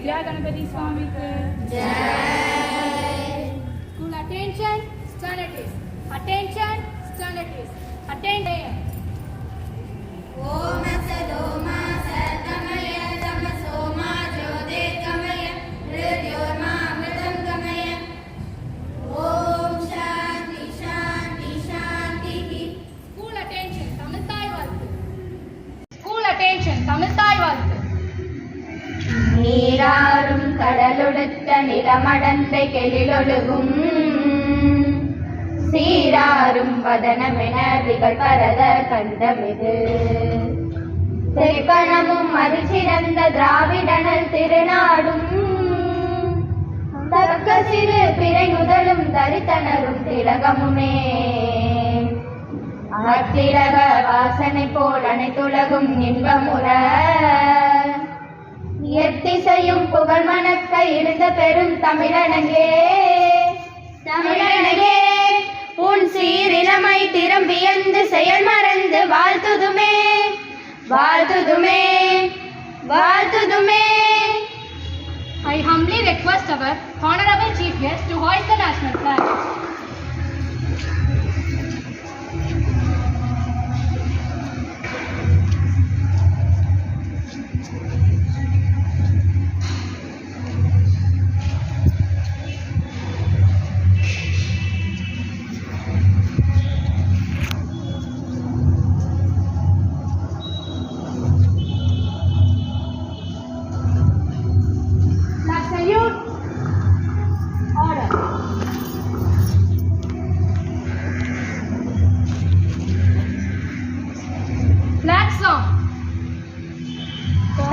Vidya Ganapati Swamikku Jai. School attention, standards. Attention, standards. Attention. Om Sadoma Satgamaya Tamasoma Jyotirgamaya Mridyorma Amritam Gamaya. Om Shanti Shanti Shanti. School attention, Tamil Thai வாழ்த்து. School attention, Tamil Thai வாழ்த்து. நீராறும் கடலொடுத்த நிலமடந்த கெழிலொழுகும் சீராறும் வதனமென திகழ் பரத கண்டமிது தெற்கணமும் அதிசிறந்த திராவிடனல் திருநாடும் தக்க சிறு பிறை முதலும் தரித்தனரும் திலகமுமே அத்திலக வாசனை போல் அனைத்துலகும் இன்பமுற எத்திசையும் புகழ் மணக்க இருந்த பெரும் தமிழனங்கே தமிழனங்கே உன் சீரிழமை திறம் வியந்து செயல் மறந்து வாழ்த்துதுமே வாழ்த்துதுமே வாழ்த்துதுமே. I humbly request our Honorable Chief Guest to hoist the national flag.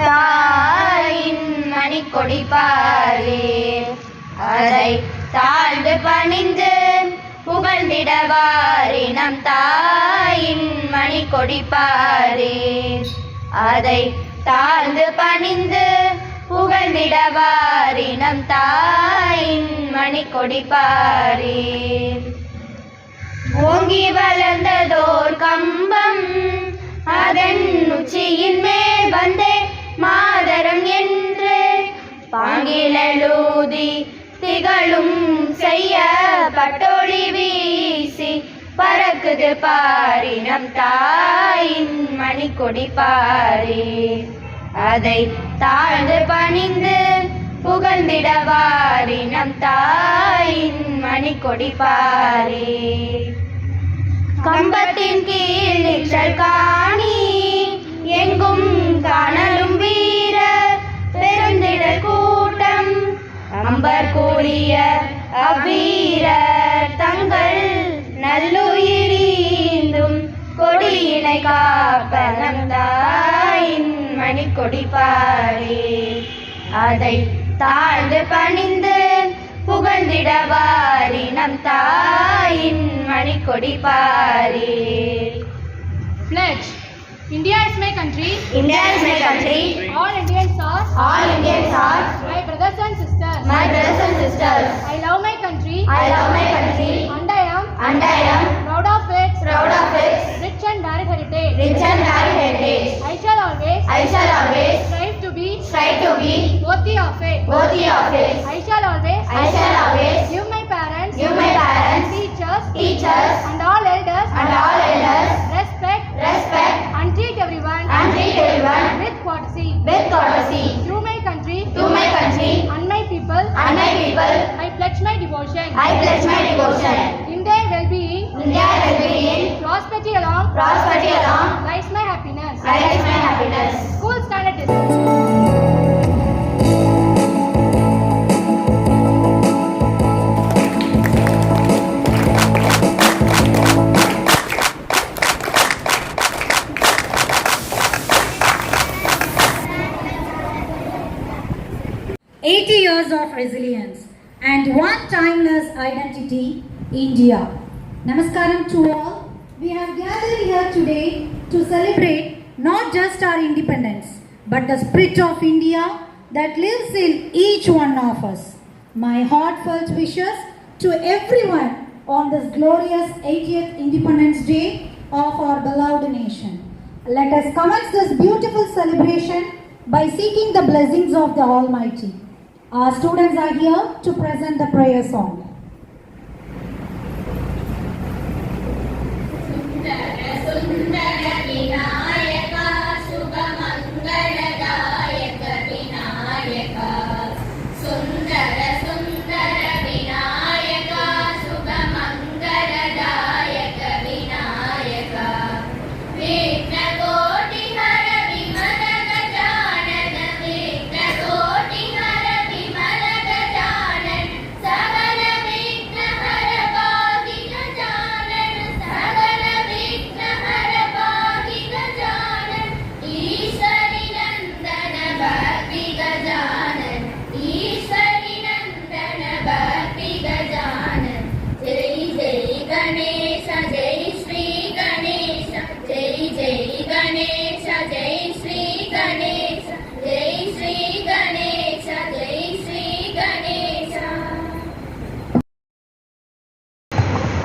தாயின் மணிக்கொடி பாரு அதை தாழ்ந்து பணிந்து புகழ்ந்திடவாரி நம் தாயின் மணிக்கொடி பாரு அதை தாழ்ந்து பணிந்து புகழ்ந்திடவாரி நம் தாயின் மணிக்கொடி பாரு. ஓங்கி வளர்ந்ததோர் கம்பம் அதன் உச்சியின் மேல் வந்தே மாதரம் என்று பாங்கிலூதி திகழும் செய்ய பட்டொளி வீசி பறக்குது பாரி நம் தாயின் மணிக்கொடி பாரி அதை தாழ்ந்து பணிந்து புகழ்ந்திடவாரி நம் தாயின் மணிக்கொடி பாரி. கம்பத்தின் கீழ் நிற்றல் காணி எங்கும் காணலும் வீர பெருந்திடல் கூட்டம் அம்பர் கூறிய அவ்வீர தங்கள் நல்லுயிரீந்தும் கொடியினை காப்ப நம் தாயின் மணிக்கொடி பாரி அதை தாழ்ந்து பணிந்து புகழ்ந்திடவாரி நம் தாயின் Manikodi Pari. Pledge. India is my country. India is my country. All Indians are. All Indians are. My brothers and sisters. My brothers and sisters. I love my country. I love my country. And I am. And I am. Proud of it. Proud of it. Rich and varied heritage. Rich and varied heritage. I shall always. I shall always. Strive to be. Strive to be. Worthy of it. Worthy of it. I shall always. I shall always. Give my parents. Give my parents. Teachers. Teachers. And all elders. And all elders. Respect. Respect. And treat everyone. And treat everyone. With courtesy. With courtesy. To my country. To my country. And my people. And my people. I pledge my devotion. I pledge my devotion. In their well-being. India well-being. Prosperity along. Prosperity along. Lies my happiness. Lies my happiness. School standard is. Years of resilience and one timeless identity, India. Namaskaram to all. We have gathered here today to celebrate not just our independence, but the spirit of India that lives in each one of us. My heartfelt wishes to everyone on this glorious 80th Independence Day of our beloved nation. Let us commence this beautiful celebration by seeking the blessings of the Almighty. Our students are here to present the prayer song.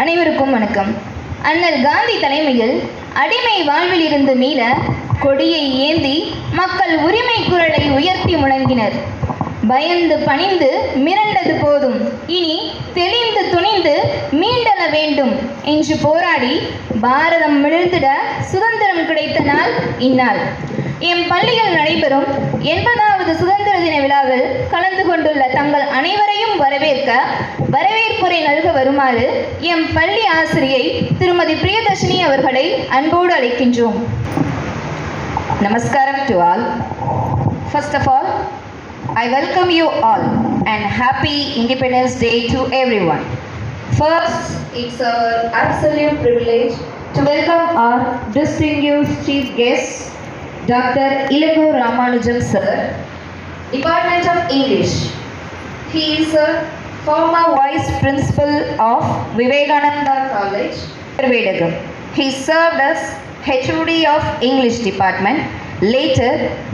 அனைவருக்கும் வணக்கம். அண்ணல் காந்தி தலைமையில் அடிமை வாழ்வில் இருந்து மீள கொடியை ஏந்தி மக்கள் உரிமை குரலை உயர்த்தி முழங்கினர். பயந்து பணிந்து மிரண்டது போதும், இனி தெளிந்து துணிந்து மீண்டெழ வேண்டும் என்று போராடி பாரதம் மிளிர்ந்திட சுதந்திரம் கிடைத்த நாள் இந்நாள். எம் பள்ளியில் நடைபெறும் 80வது சுதந்திர தின விழாவில் கலந்து கொண்டுள்ள தங்கள் அனைவரையும் வரவேற்க வரவேற்புரை நல்க வருமாறு எம் பள்ளி ஆசிரியை திருமதி பிரியதர்ஷினி அவர்களை அன்போடு அழைக்கின்றோம். Namaskaram to all. First of all, I welcome you all and happy Independence Day to everyone. First, it's our absolute privilege to welcome our distinguished chief guest, Dr. Ilagu Ramanujam sir, Department of English. He is a former vice principal of Vivekananda College, Vedagam. He served as HOD of English Department, later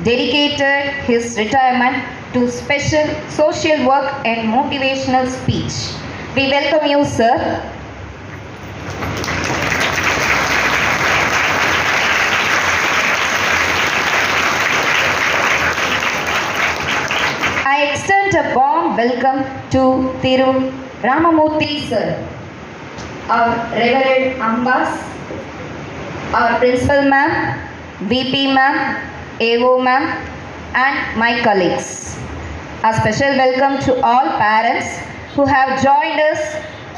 dedicated his retirement to special social work and motivational speech. We welcome you, sir. I extend a warm welcome to Thiru Ramamurthy sir, our Reverend Ambas, our principal ma'am, VP ma'am, AO ma'am, and my colleagues. A special welcome to all parents who have joined us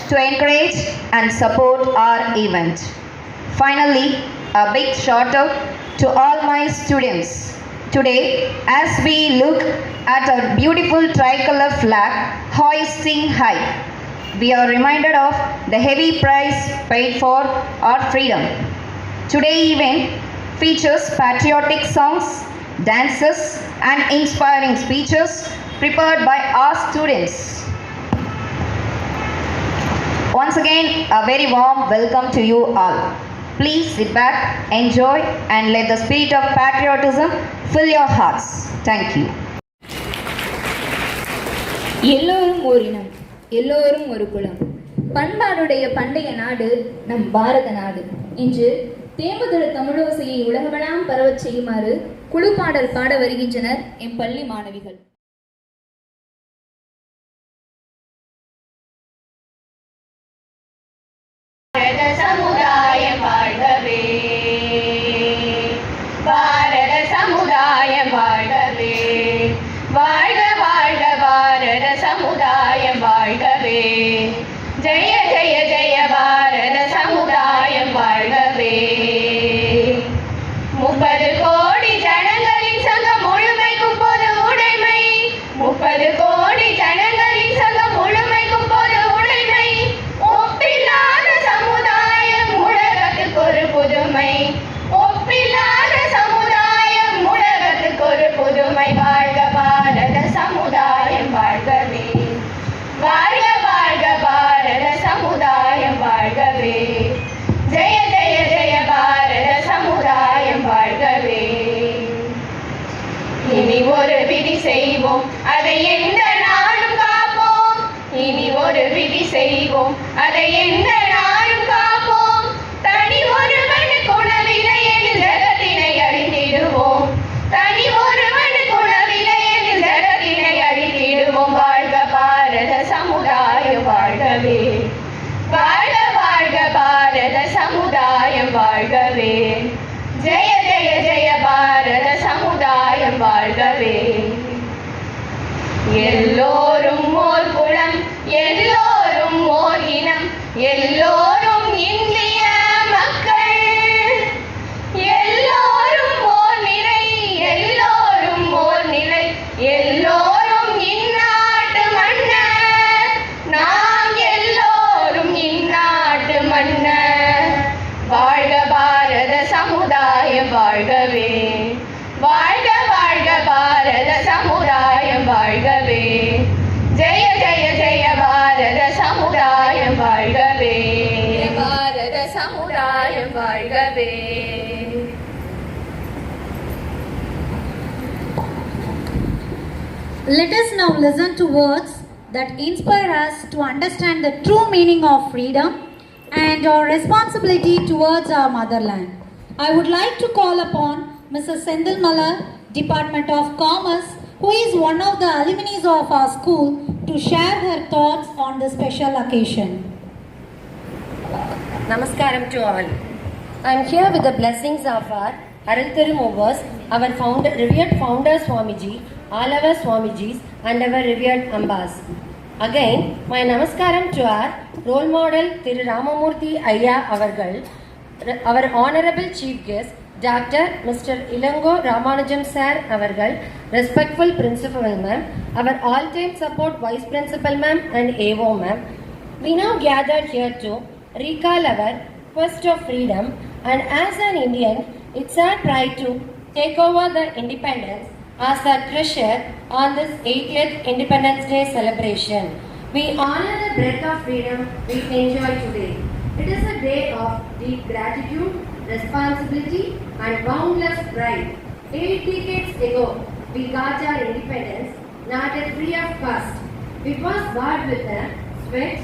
to encourage and support our event. Finally, a big shout out to all my students. Today, as we look at our beautiful tricolor flag hoisting high, we are reminded of the heavy price paid for our freedom. Today's event features patriotic songs, dances, and inspiring speeches prepared by our students. Once again, a very warm welcome to you all. Please sit back, enjoy, and let the spirit of patriotism fill your hearts. Thank you. எல்லோரும் ஓரினம், எல்லோரும் ஒரு குலம். பண்பாடுடைய பண்டைய நாடு நம் பாரத நாடு. இன்று தேம்புதல் தமிழோசையை உலகமெல்லாம் பரவச் செய்யுமாறு குழு பாடல் பாட வருகின்றனர் எம் பள்ளி மாணவிகள். சமுதாயம் வாழ்கவே, பாரத சமுதாயம் வாழ்கவே, வாழ்க வாழ்க பாரத சமுதாயம் வாழ்கவே, ஜெய ஜெய ஜெய பாரத சமுதாயம் வாழ்கவே. 30 கோடி ஜனங்களின் சங்கம் முழுமைக்கும் பொது உடைமை, 30 கோடி ஜனங்களின் சங்கம் முழுமைக்கும் பொது உடைமை, ஒப்பில்லாத சமுதாயம் உலகத்துக்கு ஒரு புதுமை, ஒப்பில்லாத சமுதாயம் உலகத்துக்கு ஒரு புதுமை. வாழ்க பாரத சமுதாயம் வாழ்கவே, வாழ்க வாழ்க பாரத சமுதாயம் வாழ்கவே, ஜெய ஜெய ஜெய பாரத சமுதாயம் வாழ்கவே. இனி ஒரு விதி செய்வோம், அதை எந்த நாளும் காப்போம், இனி ஒரு விதி செய்வோம், அதை எந்த நாளும் காப்போம். தனி ஒருவனுக்கு உணவில்லை என்று ஜகத்தினை அழித்திடுவோம், தனி ஒருவனுக்கு உணவில்லை என்று ஜகத்தினை அழித்திடுவோம். வாழ்கவே. ஜெய ஜெய ஜெய பாரத சமுதாயம் வாழ்கவே. எல்லோரும் ஓர் குலம், எல்லோரும் ஓர் இனம், எல்லோரும் இந்திய மக்கள், எல்லோரும் ஓர் நிலை, எல்லோரும் ஓர் நிலை, எல்லோரும் இந்நாட்டு மன்னர், நாம் எல்லோரும் இந்நாட்டு மன்னர். வாழ்க பாரத சமுதாயம் வாழ்கவே. வாழ்க வாழ்க பாரத சமுதாயம் வாழ்கவே. ஜெய ஜெய ஜெய பாரத சமுதாயம் வாழ்கவே. பாரத சமுதாயம் வாழ்கவே. Let us now listen to words that inspire us to understand the true meaning of freedom and our responsibility towards our motherland. I would like to call upon Mrs. Sendil Malar, Department of Commerce, who is one of the alumni of our school, to share her thoughts on this special occasion. Namaskaram to all. I am here with the blessings of our Araltharu movers, our revered founder Swamiji, all our Swamijis and our revered Ambas. Again, my Namaskaram to our role model Thiru Ramamurthy Ayya Avargal, our honorable chief guest Dr. Mr. Ilango Ramanujam Sir Avargal, respectful principal ma'am, our all-time support vice principal ma'am and AO ma'am. We now gathered here to recall our quest of freedom, and as an Indian, it's our pride to take over the independence as our treasure on this 80th Independence Day celebration. We honor the breath of freedom we enjoy today. It is a day of deep gratitude, responsibility and boundless pride. 8 decades ago, we got our independence, not yet free of cost. It was bought with the sweat,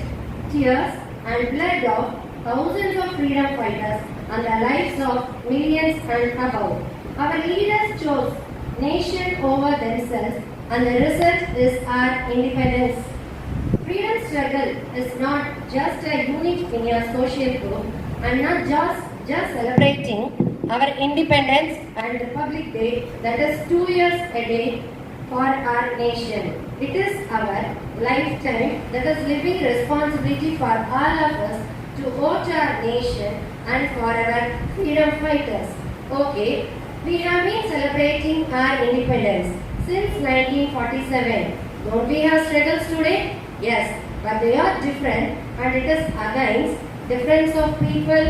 tears and blood of thousands of freedom fighters and the lives of millions and above. Our leaders chose nation over themselves, and the result is our independence. Freedom struggle is not just a unit in your social group and not just celebrating our independence and Republic Day, that is 2 years a day for our nation. It is our lifetime, that is living responsibility for all of us to vote our nation and for our freedom fighters. Okay, we have been celebrating our independence since 1947. Don't we have struggles today? Yes, but they are different, and it is against difference of people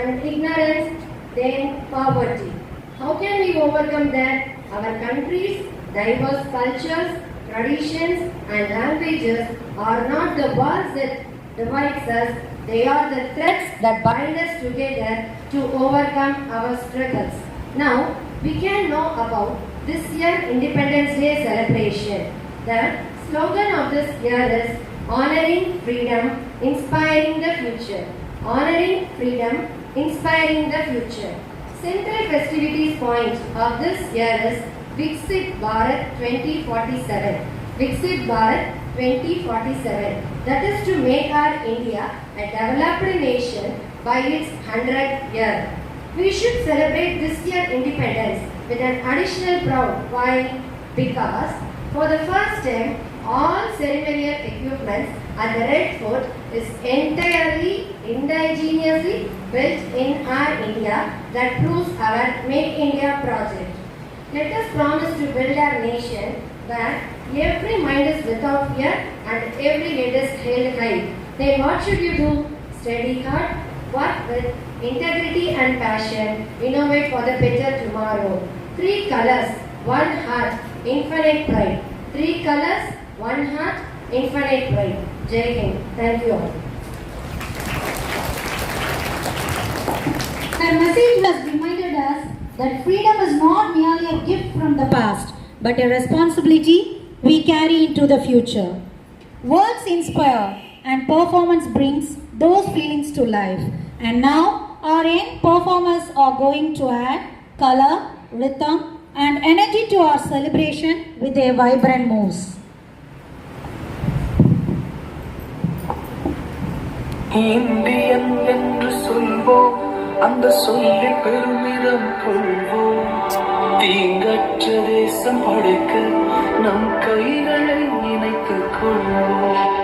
and ignorance than poverty. How can we overcome that? Our country's diverse cultures, traditions and languages are not the walls that divides us. They are the threads that bind us together to overcome our struggles. Now, we can know about this year's Independence Day celebration. The slogan of this year is Honoring Freedom, Inspiring the Future. Honoring Freedom, Inspiring the Future. Central festivities point of this year is Viksit Bharat 2047. Viksit Bharat 2047. That is to make our India a developed nation by its 100th year. We should celebrate this year's independence with an additional proud. Why? Because for the first time, all ceremonial equipment at the Red Fort is entirely indigenously built in our India. That proves our Make India project. Let us promise to build our nation where every mind is without fear and every head is held high. Then what should you do? Study hard, work with integrity and passion, innovate for the better tomorrow. 3 colors, 1 heart, infinite pride. 3 colors, 1 heart, infinite pride. Jai Hind. Thank you all. Her message has reminded us that freedom is not merely a gift from the past, but a responsibility we carry into the future. Words inspire and performance brings those feelings to life. And now our young performers are going to add color, rhythm and energy to our celebration with their vibrant moves. Indian என்று சொல்வோம், அந்த சொல்லில் பெருமிதம் கொள்வோம். தீங்கற்ற தேசம் படைக்க நம் கைகளை இணைத்துக் கொள்வோம்.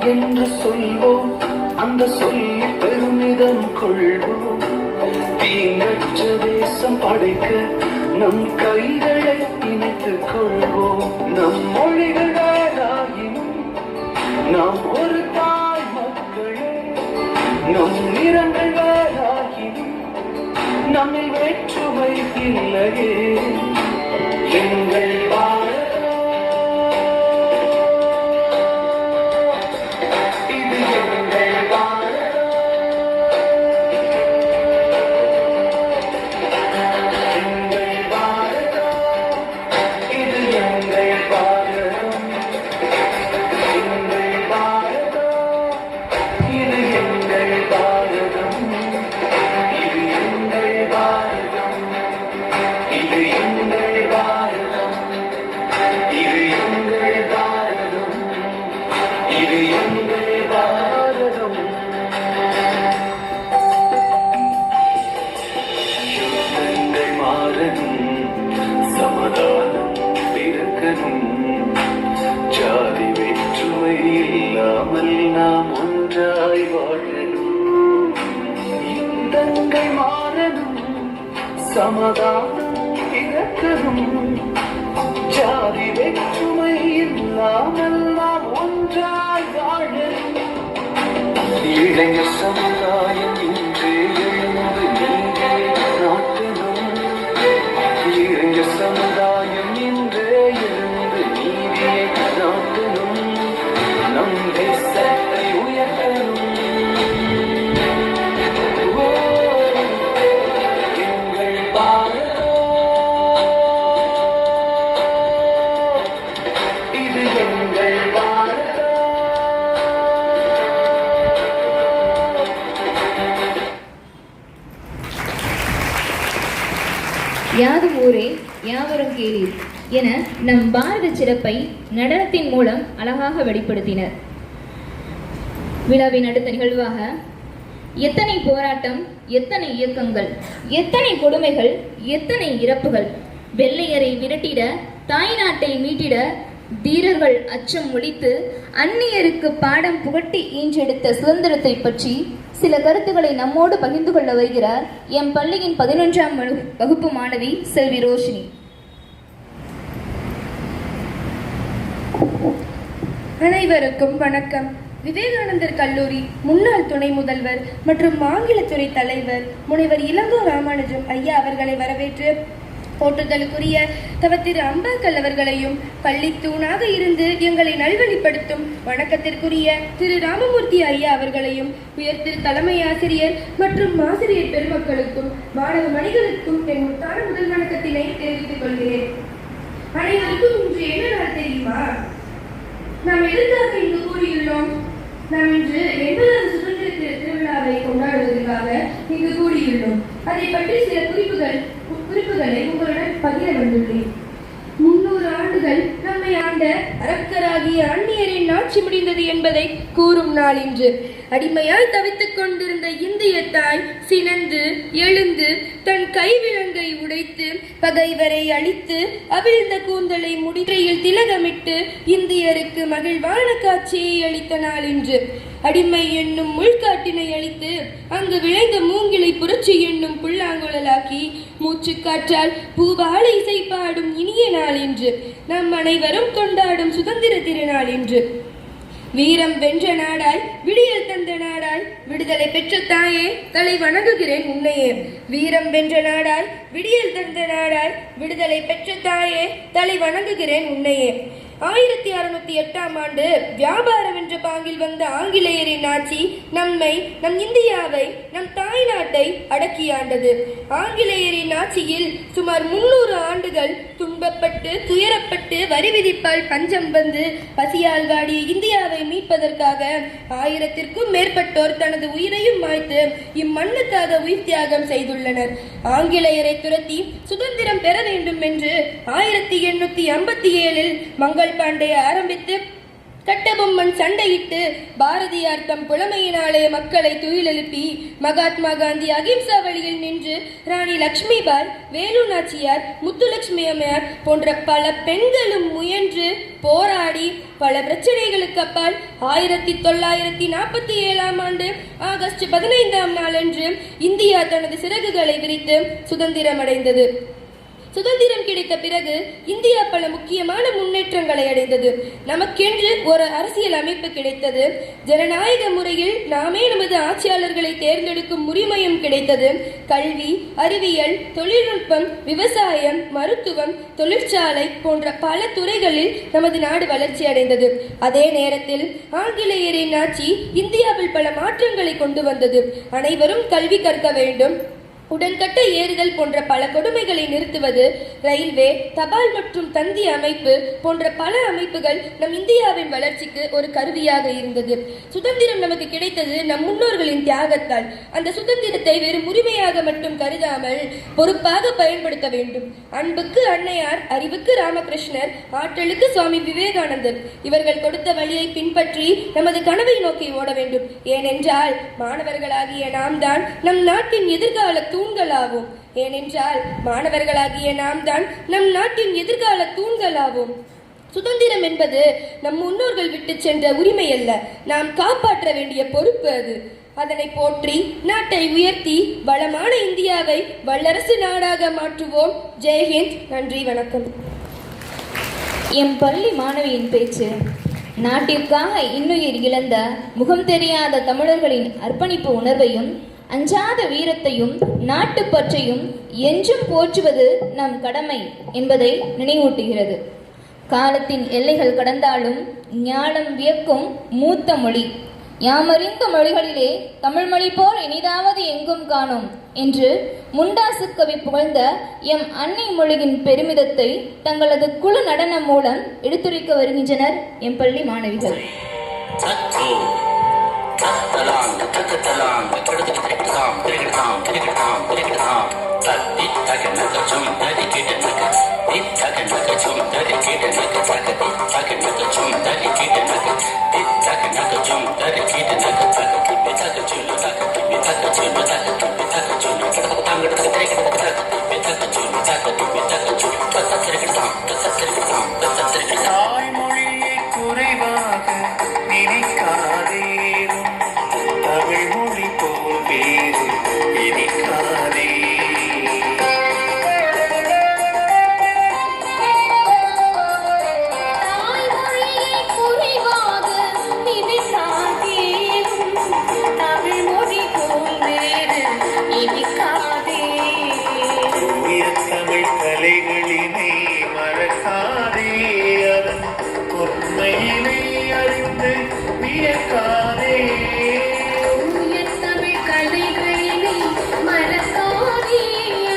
என்று சொல்வோம், அந்த சொல்லி பெருமிதம் கொள்வோம். தீங்கற்ற தேசம் படைக்க நம் கைகளை இணைத்துக் கொள்வோம். நம் மொழிகள் வேறாயினும் நாம் ஒரு தாய் மக்களே. நம் நிறங்கள் வேறாயினும் நம்மில் வேற்றுமை இல்லையே. எங்கள் ஜாதி வேற்றுமை இல்லாமல் நாம் ஒன்றாய் வாழணும். இந்தங்கள் மாறணும், சமாதானம் இறக்கணும். ஜாதி வேற்றுமை இல்லாமல் நாம் ஒன்றாய் வாழணும். இளைஞர் சமுதாயம் இன்று எழுந்து நீங்கே நாட்டணும். இளைஞர் சமுதாயம் இன்று எழுந்து நீதியை நாட்டணும். நம் தேசத்தை உயர்த்தணும். எங்கள் பாரதம், இது எங்கள் பாரதம். யாதும் ஊரே யாவரும் கேளீர் என நம் பாரத சிறப்பை நடனத்தின் மூலம் அழகாக வெளிப்படுத்தினர். விழாவின் அடுத்த நிகழ்வாக எத்தனை போராட்டம், எத்தனை இயக்கங்கள், எத்தனை கொடுமைகள், எத்தனை இறப்புகள், வெள்ளையரை விரட்டிட, தாய் நாட்டை மீட்டிட தீரர்கள் அச்சம் ஒழித்து அந்நியருக்கு பாடம் புகட்டி ஈன்றெடுத்த சுதந்திரத்தை பற்றி சில கருத்துக்களை நம்மோடு பகிர்ந்து கொள்ள வருகிறார் எம் பள்ளியின் 11ஆம் வகுப்பு மாணவி செல்வி ரோஷினி. அனைவருக்கும் வணக்கம். விவேகானந்தர் கல்லூரி முன்னாள் துணை முதல்வர் மற்றும் ஆங்கிலத்துறை தலைவர் முனைவர் இளங்கோ ராமானுஜம் ஐயா அவர்களை வரவேற்று போற்றுதலுக்குரிய தவத்திரு அம்பாக்கல் அவர்களையும் பள்ளி தூணாக இருந்து எங்களை நல்வழிப்படுத்தும் வணக்கத்திற்குரிய திரு ராமமூர்த்தி ஐயா அவர்களையும் உயர்திரு தலைமை ஆசிரியர் மற்றும் ஆசிரியர் பெருமக்களுக்கும் மாணவ மணிகளுக்கும் என் முத்தான முதல் வணக்கத்தினை தெரிவித்துக் கொள்கிறேன். அனைவருக்கும் இன்று என்ன நாள் தெரியுமா? நாம் எதற்காக இங்கு கூடியுள்ளோம்? நாம் இன்று 80வது சுதந்திர திருவிழாவை கொண்டாடுவதற்காக இங்கு கூடியுள்ளோம். அதை பற்றி சில குறிப்புகளை உங்களுடன் பகிர வந்துள்ளேன். 300 ஆண்டுகள் நம்மை ஆண்ட அரக்கராகிய அந்நியரின் ஆட்சி முடிந்தது என்பதை கூறும் நாள் இன்று. அடிமையால் தவித்துக் கொண்டிருந்த இந்திய தாய் சினந்து எழுந்து தன் கைவிலங்கை உடைத்து பகைவரை அழித்து அவிழ்ந்த கூந்தலை முடிக்கையில் திலகமிட்டு இந்தியருக்கு மகிழ்வான காட்சியை அளித்த நாள் இன்று. அடிமை என்னும் முள்காட்டினை அழித்து அங்கு விளைந்த மூங்கிலை புரட்சி என்னும் புல்லாங்குழலாக்கி மூச்சு காற்றால் பூபால இசை பாடும் இனிய நாள் இன்று. நம் அனைவரும் கொண்டாடும் சுதந்திர திருநாள் இன்று. வீரம் வென்ற நாடாய் விடியல் தந்த நாடாய் விடுதலை பெற்ற தாயே தலை வணங்குகிறேன் உன்னையே. வீரம் வென்ற நாடாய் விடியல் தந்த நாடாய் விடுதலை பெற்ற தாயே தலை வணங்குகிறேன் உன்னையே. 1608ஆம் ஆண்டு வியாபாரம் என்ற பாங்கில் வந்த ஆங்கிலேயரின் ஆட்சி நம்மை, நம் இந்தியாவை, நம் தாய்நாட்டை அடக்கியாண்டது. ஆங்கிலேயரின் ஆட்சியில் சுமார் 300 ஆண்டுகள் துன்பப்பட்டு துயரப்பட்டு வரி விதிப்பால் பஞ்சம் வந்து பசியால் வாடிய இந்தியாவை மீட்பதற்காக 1000க்கும் மேற்பட்டோர் தனது உயிரையும் மாய்த்து இம்மண்ணுக்காக உயிர் தியாகம் செய்துள்ளனர். ஆங்கிலேயரை துரத்தி சுதந்திரம் பெற வேண்டும் என்று 1857 மங்கள் பாண்டே ஆரம்பித்து கட்டபொம்மன் சண்டையிட்டு பாரதியார் தம் புலமையினாலே மக்களை துயிலெழுப்பி மகாத்மா காந்தி அகிம்சா வழியில் நின்று ராணி லட்சுமிபாய், வேலு நாச்சியார், முத்துலட்சுமி அம்மையார் போன்ற பல பெண்களும் முயன்று போராடி பல பிரச்சனைகளுக்கு அப்பால் 1947ஆம் ஆண்டு ஆகஸ்ட் 15ஆம் நாளன்று இந்தியா தனது சிறகுகளை விரித்து சுதந்திரம் அடைந்தது. சுதந்திரம் கிடைத்த பிறகு இந்தியா பல முக்கியமான முன்னேற்றங்களை அடைந்தது. நமக்கென்று ஒரு அரசியல் அமைப்பு கிடைத்தது. ஜனநாயக முறையில் நாமே நமது ஆட்சியாளர்களை தேர்ந்தெடுக்கும் உரிமையும் கிடைத்தது. கல்வி, அறிவியல், தொழில்நுட்பம், விவசாயம், மருத்துவம், தொழிற்சாலை போன்ற பல துறைகளில் நமது நாடு வளர்ச்சி அடைந்தது. அதே நேரத்தில் ஆங்கிலேயரின் ஆட்சி இந்தியாவில் பல மாற்றங்களை கொண்டு வந்தது. அனைவரும் கல்வி கற்க வேண்டும், உடன்கட்டை ஏறுதல் போன்ற பல கொடுமைகளை நிறுத்துவது, ரயில்வே, தபால் மற்றும் தந்தி அமைப்பு போன்ற பல அமைப்புகள் நம் இந்தியாவின் வளர்ச்சிக்கு ஒரு கருவியாக இருந்தது. சுதந்திரம் நமக்கு கிடைத்தது நம் முன்னோர்களின் தியாகத்தால். அந்த சுதந்திரத்தை வெறும் உரிமையாக மட்டும் கருதாமல் பொறுப்பாக பயன்படுத்த வேண்டும். அன்புக்கு அன்னையார், அறிவுக்கு ராமகிருஷ்ணர், ஆற்றலுக்கு சுவாமி விவேகானந்தர் இவர்கள் கொடுத்த வழியை பின்பற்றி நமது கனவை நோக்கி ஓட வேண்டும். ஏனென்றால் மாணவர்களாகிய நாம் தான் நம் நாட்டின் எதிர்கால தூண்களாவோம். ஏனென்றால் மாணவர்களாகிய நாம் தான் நம் நாட்டின் எதிர்கால தூண்களாவோம். சுதந்திரம் என்பது நம் முன்னோர்கள் விட்டு சென்ற உரிமை அல்ல, நாம் காப்பாற்ற வேண்டிய பொறுப்பு அது. அதனை போற்றி நாட்டை உயர்த்தி வளமான இந்தியாவை வல்லரசு நாடாக மாற்றுவோம். ஜெய்ஹிந்த். நன்றி, வணக்கம். எம் பள்ளி மாணவியின் பேச்சு நாட்டிற்காக இன்னுயிர் இழந்த முகம் தெரியாத தமிழர்களின் அர்ப்பணிப்பு உணர்வையும் அஞ்சாத வீரத்தையும் நாட்டுப்பற்றையும் என்றும் போற்றுவது நம் கடமை என்பதை நினைவூட்டுகிறது. காலத்தின் எல்லைகள் கடந்தாலும் ஞானம் வியக்கும் மூத்த மொழி. யாமறிந்த மொழிகளிலே தமிழ் மொழி போல் இனிதாவது எங்கும் காணோம் என்று முண்டாசு கவி புகழ்ந்த எம் அன்னை மொழியின் பெருமிதத்தை தங்களது குழு நடனம் மூலம் எடுத்துரைக்க வருகின்றனர் எம் பள்ளி மாணவிகள். தாய்மொழியை குறைவாக நினைக்காதே, தமிழ் மொழி போல் வேறு இனிக்காதே. தமிழ் கலைகளினை மறக்காதே, அதன் உண்மையினை அறிந்து வியக்காதே. தமிழ் கலைகளினை மறக்காதே,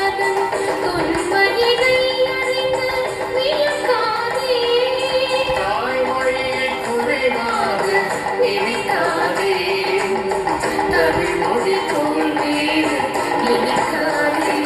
அதன் தொன்மையினை அறிந்து வியக்காதே. தாய்மொழியை குறைவாக நினைக்காதே, தமிழ் மொழி போல் வேறு இனிக்காதே.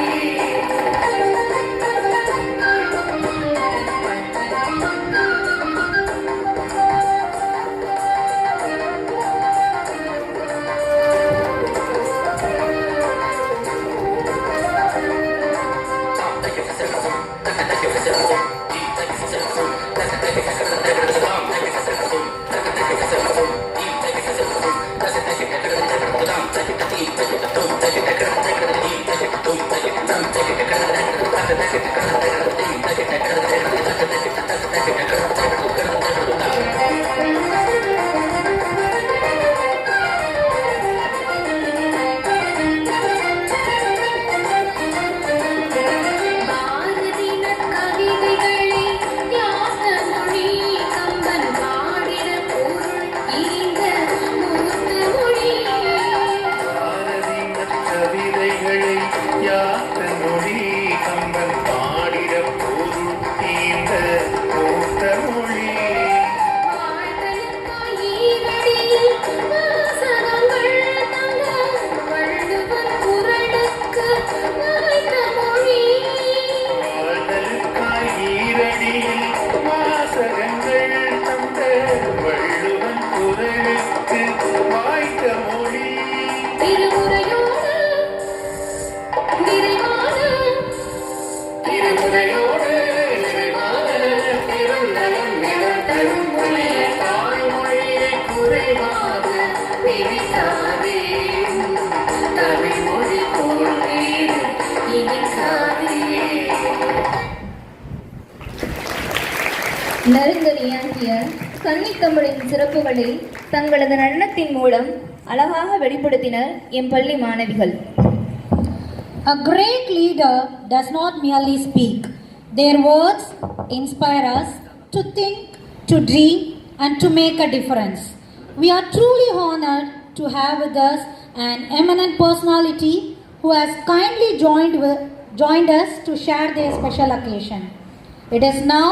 வாய்த்த மொழி திருமுறையோடு நிறைவான திருமுறையோடு நிறைவான திருநலம் நிலத்தரும் மொழி தாய்மொழியை குறைவாக நினைக்காதே தமிழ் மொழி போல் நீர் இனிக்காதே. நறுங்கனியாகிய கன்னித்தமிழின் சிறப்புகளை தங்களது நடனத்தின் மூலம் அழகாக வெளிப்படுத்தினர் எம் பள்ளி மாணவிகள். A great leader does not merely speak. Their words inspire us to think, to dream, and to make a difference. We are truly honored to have with us an eminent personality who has kindly joined us to share their special occasion. It is now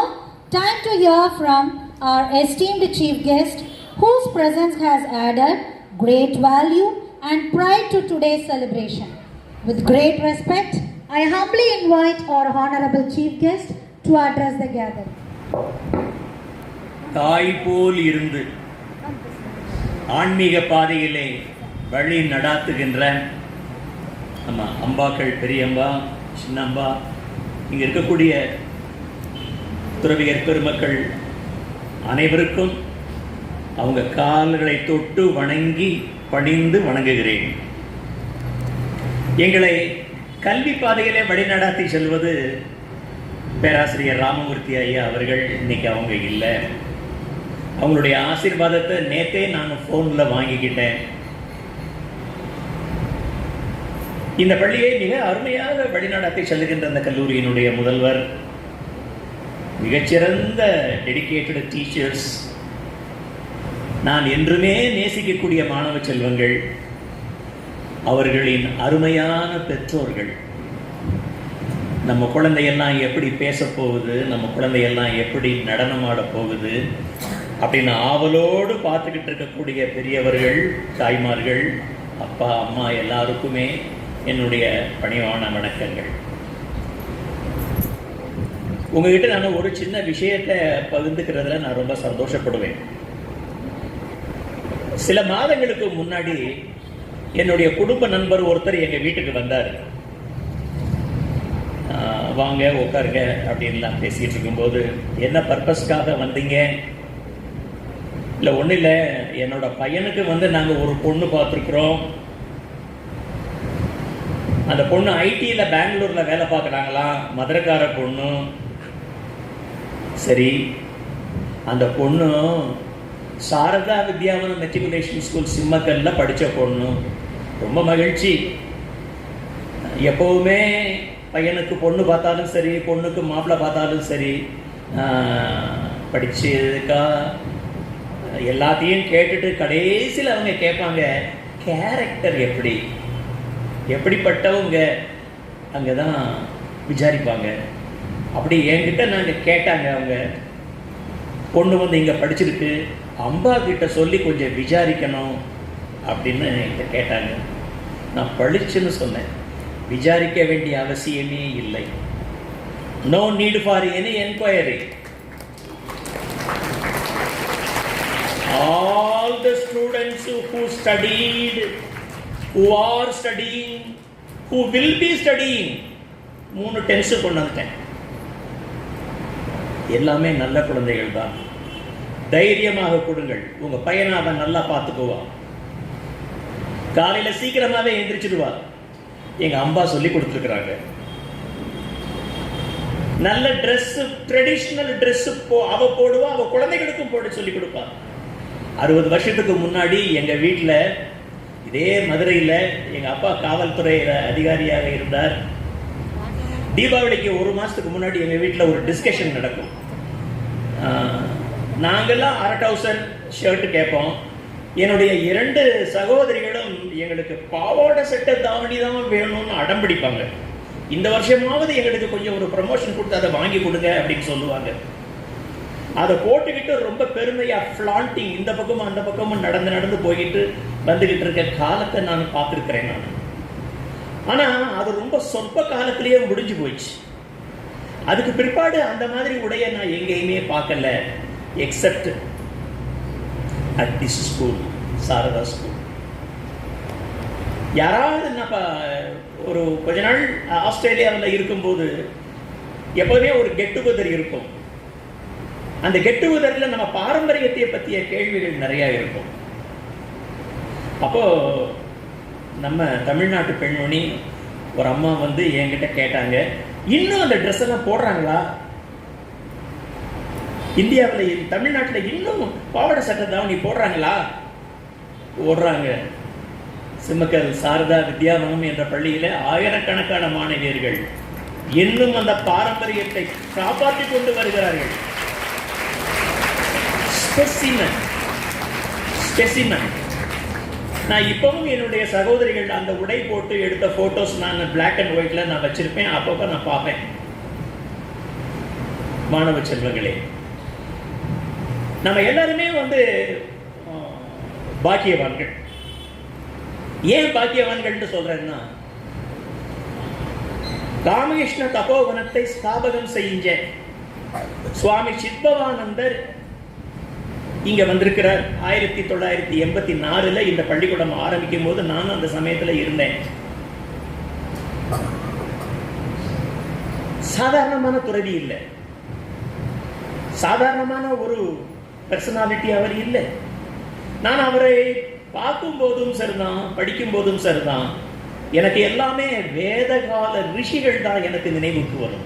time to hear from our esteemed chief guest, whose presence has added great value and pride to today's celebration. With great respect, I humbly invite our honorable chief guest to address the gathering. தாய் போல் இருந்து ஆன்மீக பாதையிலே வழி நடாத்துகின்ற நம்ம அம்பாக்கள், பெரியம்பா, சின்னம்பா, இங்கே இருக்கக்கூடிய துறவியர் பெருமக்கள் அனைவருக்கும் அவங்க கால்களை தொட்டு வணங்கி பணிந்து வணங்குகிறேன். எங்களை கல்வி பாதையிலே வழிநடாத்தி செல்வது பேராசிரியர் ராமமூர்த்தி ஐயா அவர்கள். இன்னைக்கு அவங்க இல்லை. அவங்களுடைய ஆசீர்வாதத்தை நேத்தே நான் ஃபோனில் வாங்கிக்கிட்டேன். இந்த பள்ளியை மிக அருமையாக வழிநடாத்தி செல்லுகின்ற அந்த கல்லூரியினுடைய முதல்வர், மிகச்சிறந்த டெடிகேட்டட் டீச்சர்ஸ், நான் என்றுமே நேசிக்கக்கூடிய மாணவ செல்வங்கள், அவர்களின் அருமையான பெற்றோர்கள், நம்ம குழந்தையெல்லாம் எப்படி பேச போகுது, நம்ம குழந்தையெல்லாம் எப்படி நடனமாட போகுது அப்படின்னு ஆவலோடு பார்த்துக்கிட்டு இருக்கக்கூடிய பெரியவர்கள், தாய்மார்கள், அப்பா அம்மா எல்லாருக்குமே என்னுடைய பணிவான வணக்கங்கள். உங்ககிட்ட நான் ஒரு சின்ன விஷயத்தை பகிர்ந்துக்கிறதுல நான் ரொம்ப சந்தோஷப்படுவேன். சில மாதங்களுக்கு முன்னாடி என்னுடைய குடும்ப நண்பர் ஒருத்தர் எங்கள் வீட்டுக்கு வந்தார். வாங்க உட்காருங்க அப்படின்லாம் பேசிகிட்டு இருக்கும்போது, என்ன பர்பஸ்க்காக வந்தீங்க? இல்லை ஒன்றும் இல்லை, என்னோட பையனுக்கு நாங்கள் ஒரு பொண்ணு பார்த்துருக்குறோம். அந்த பொண்ணு ஐடியில் பெங்களூரில் வேலை பார்க்குறாங்களாம், மதுரைக்கார பொண்ணு. சரி, அந்த பொண்ணு சாரதா வித்யாவனம் மெட்ரிகுலேஷன் ஸ்கூல் சிம்மக்கல்ல படித்த பொண்ணு. ரொம்ப மகிழ்ச்சி. எப்போவுமே பையனுக்கு பொண்ணு பார்த்தாலும் சரி, பொண்ணுக்கு மாப்பிள்ளை பார்த்தாலும் சரி, படிச்சதுக்கா எல்லாத்தையும் கேட்டுட்டு கடைசியில் அவங்க கேட்பாங்க, கேரக்டர் எப்படி, எப்படிப்பட்டவங்க, அங்கே தான் விசாரிப்பாங்க. அப்படி என்கிட்ட நாங்கள் கேட்டாங்க. அவங்க பொண்ணு இங்கே படிச்சிருக்கு, அம்பா கிட்ட சொல்லி கொஞ்சம் விசாரிக்கணும் அப்படின்னு என்கிட்ட கேட்டாங்க. நான் படிச்சுன்னு சொன்னேன். விசாரிக்க வேண்டிய அவசியமே இல்லை. No need for any enquiry. All the students who studied, who are studying, who will be studying, 3 tense கொண்டு வந்துட்டேன். எல்லாமே நல்ல குழந்தைகள் தான். தைரியமாக கொடுங்கள். உங்க பையனை அவன் நல்லா பார்த்துக்குவான். காலையில் சீக்கிரமாவே எந்திரிச்சிடுவா. எங்க அம்பா சொல்லி கொடுத்துருக்குறாங்க. நல்ல ட்ரெஸ், ட்ரெடிஷ்னல் ட்ரெஸ் அவ போடுவா, அவ குழந்தைகளுக்கும் போட சொல்லி கொடுப்பா. 60 வருஷத்துக்கு முன்னாடி எங்க வீட்டில் இதே மதுரையில் எங்க அப்பா காவல்துறை அதிகாரியாக இருந்தார். தீபாவளிக்கு 1 மாசத்துக்கு முன்னாடி எங்க வீட்டில் ஒரு டிஸ்கஷன் நடக்கும். நாங்கெல்லாம் அரை டவுசர் ஷர்ட் கேட்போம். என்னுடைய 2 சகோதரிகளும் எங்களுக்கு பாவாடை சட்டை தாவணி தான் வேணும்னு அடம்பிடிப்பாங்க. இந்த வருஷமாவது எங்களுக்கு கொஞ்சம் ஒரு ப்ரமோஷன் கொடுத்து அதை வாங்கி கொடுங்க அப்படின்னு சொல்லுவாங்க. அதை போட்டுக்கிட்டு ரொம்ப பெருமையாக ஃப்ளாண்டிங் இந்த பக்கமும் அந்த பக்கமும் நடந்து போய்கிட்டு வந்துக்கிட்டு இருக்க காலத்தை நான் பார்த்துருக்கிறேன். நான் ஆனால் அது ரொம்ப சொற்ப காலத்திலேயே முடிஞ்சு போயிடுச்சு. அதுக்கு பிற்பாடு அந்த மாதிரி உடைய நான் எங்கேயுமே பார்க்கல, except at this school, Sarada school. யாராவது நம்ம ஒரு கொஞ்ச நாள் ஆஸ்திரேலியாவில் இருக்கும்போது எப்போதுமே ஒரு கெட் டுகெதர் இருக்கும். அந்த கெட் டுகெதரில் நம்ம பாரம்பரியத்தை பற்றிய கேள்விகள் நிறையா இருக்கும். அப்போ நம்ம தமிழ்நாட்டு பெண்மணி ஒரு அம்மா வந்து என்கிட்ட கேட்டாங்க, இன்னும் அந்த ட்ரெஸ் எல்லாம் போடுறாங்களா? இந்தியாவில் தமிழ்நாட்டில் இன்னும் பாவாடை சட்டை தாவணி போடுறாங்களா? போடுறாங்க. சிம்மக்கல் சாரதா வித்யாவனம் என்ற பள்ளியில் ஆயிரக்கணக்கான மாணவியர்கள் இன்னும் அந்த பாரம்பரியத்தை காப்பாற்றிக் கொண்டு வருகிறார்கள். ஸ்பெசிமன். நான் இப்பவும் என்னுடைய சகோதரிகள் அந்த உடை போட்டு எடுத்த போட்டோஸ் நான் பிளாக் அண்ட் ஒயிட்ல நான் வச்சிருப்பேன். அப்பப்போ நான் பார்ப்பேன். மாணவ செல்வங்களே, நம்ம எல்லாருமே வந்து பாக்கியவான்கள். ஏன் பாக்கியவான்கள் சொல்றேன்னா, ராமகிருஷ்ண தபோவனத்தை ஸ்தாபகம் செய்ய சுவாமி சித்பவானந்தர் இங்க வந்திருக்கிறார். 1984 இந்த பள்ளிக்கூடம் ஆரம்பிக்கும் போது நானும் அந்த சமயத்துல இருந்தேன். சாதாரணமான துறவி இல்லை, சாதாரணமான ஒரு பர்சனாலிட்டி அவர் இல்லை. நான் அவரை பார்க்கும் போதும் சரிதான், படிக்கும் போதும் சரிதான், எனக்கு எல்லாமே வேதகால ரிஷிகள் தான் எனக்கு நினைவுக்கு வரும்.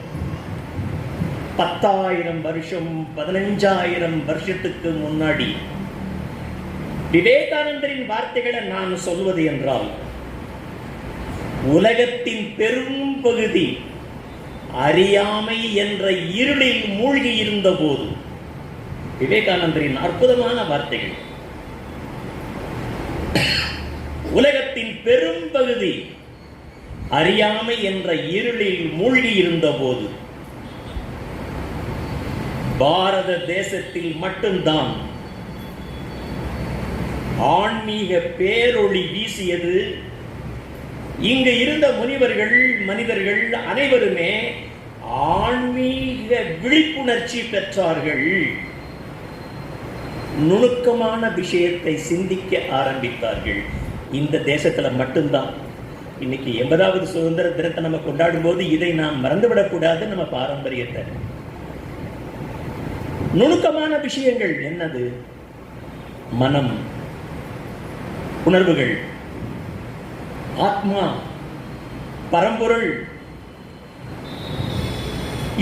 10,000 வருஷம் 15,000 வருஷத்துக்கு முன்னாடி விவேகானந்தரின் வார்த்தைகளை நான் சொல்வது என்றால், உலகத்தின் பெரும் பகுதி அறியாமை என்ற இருளில் மூழ்கி இருந்த போது, விவேகானந்தரின் அற்புதமான வார்த்தைகள், உலகத்தின் பெரும் பகுதி அறியாமை என்ற இருளில் மூழ்கி இருந்த போது பாரத தேசத்தில் மட்டும்தான் ஆன்மீக பேரொளி வீசியது. இங்கு இருந்த முனிவர்கள் மனிதர்கள் அனைவருமே ஆன்மீக விழிப்புணர்ச்சி பெற்றார்கள். நுணுக்கமான விஷயத்தை சிந்திக்க ஆரம்பித்தார்கள். இந்த தேசத்துல மட்டும்தான். இன்னைக்கு 80வது சுதந்திர தினத்தை நம்ம கொண்டாடும் போது இதை நாம் மறந்துவிடக்கூடாது. நம்ம பாரம்பரியத்தை, நுணுக்கமான விஷயங்கள் என்னது? மனம், உணர்வுகள், ஆத்மா, பரம்பொருள்,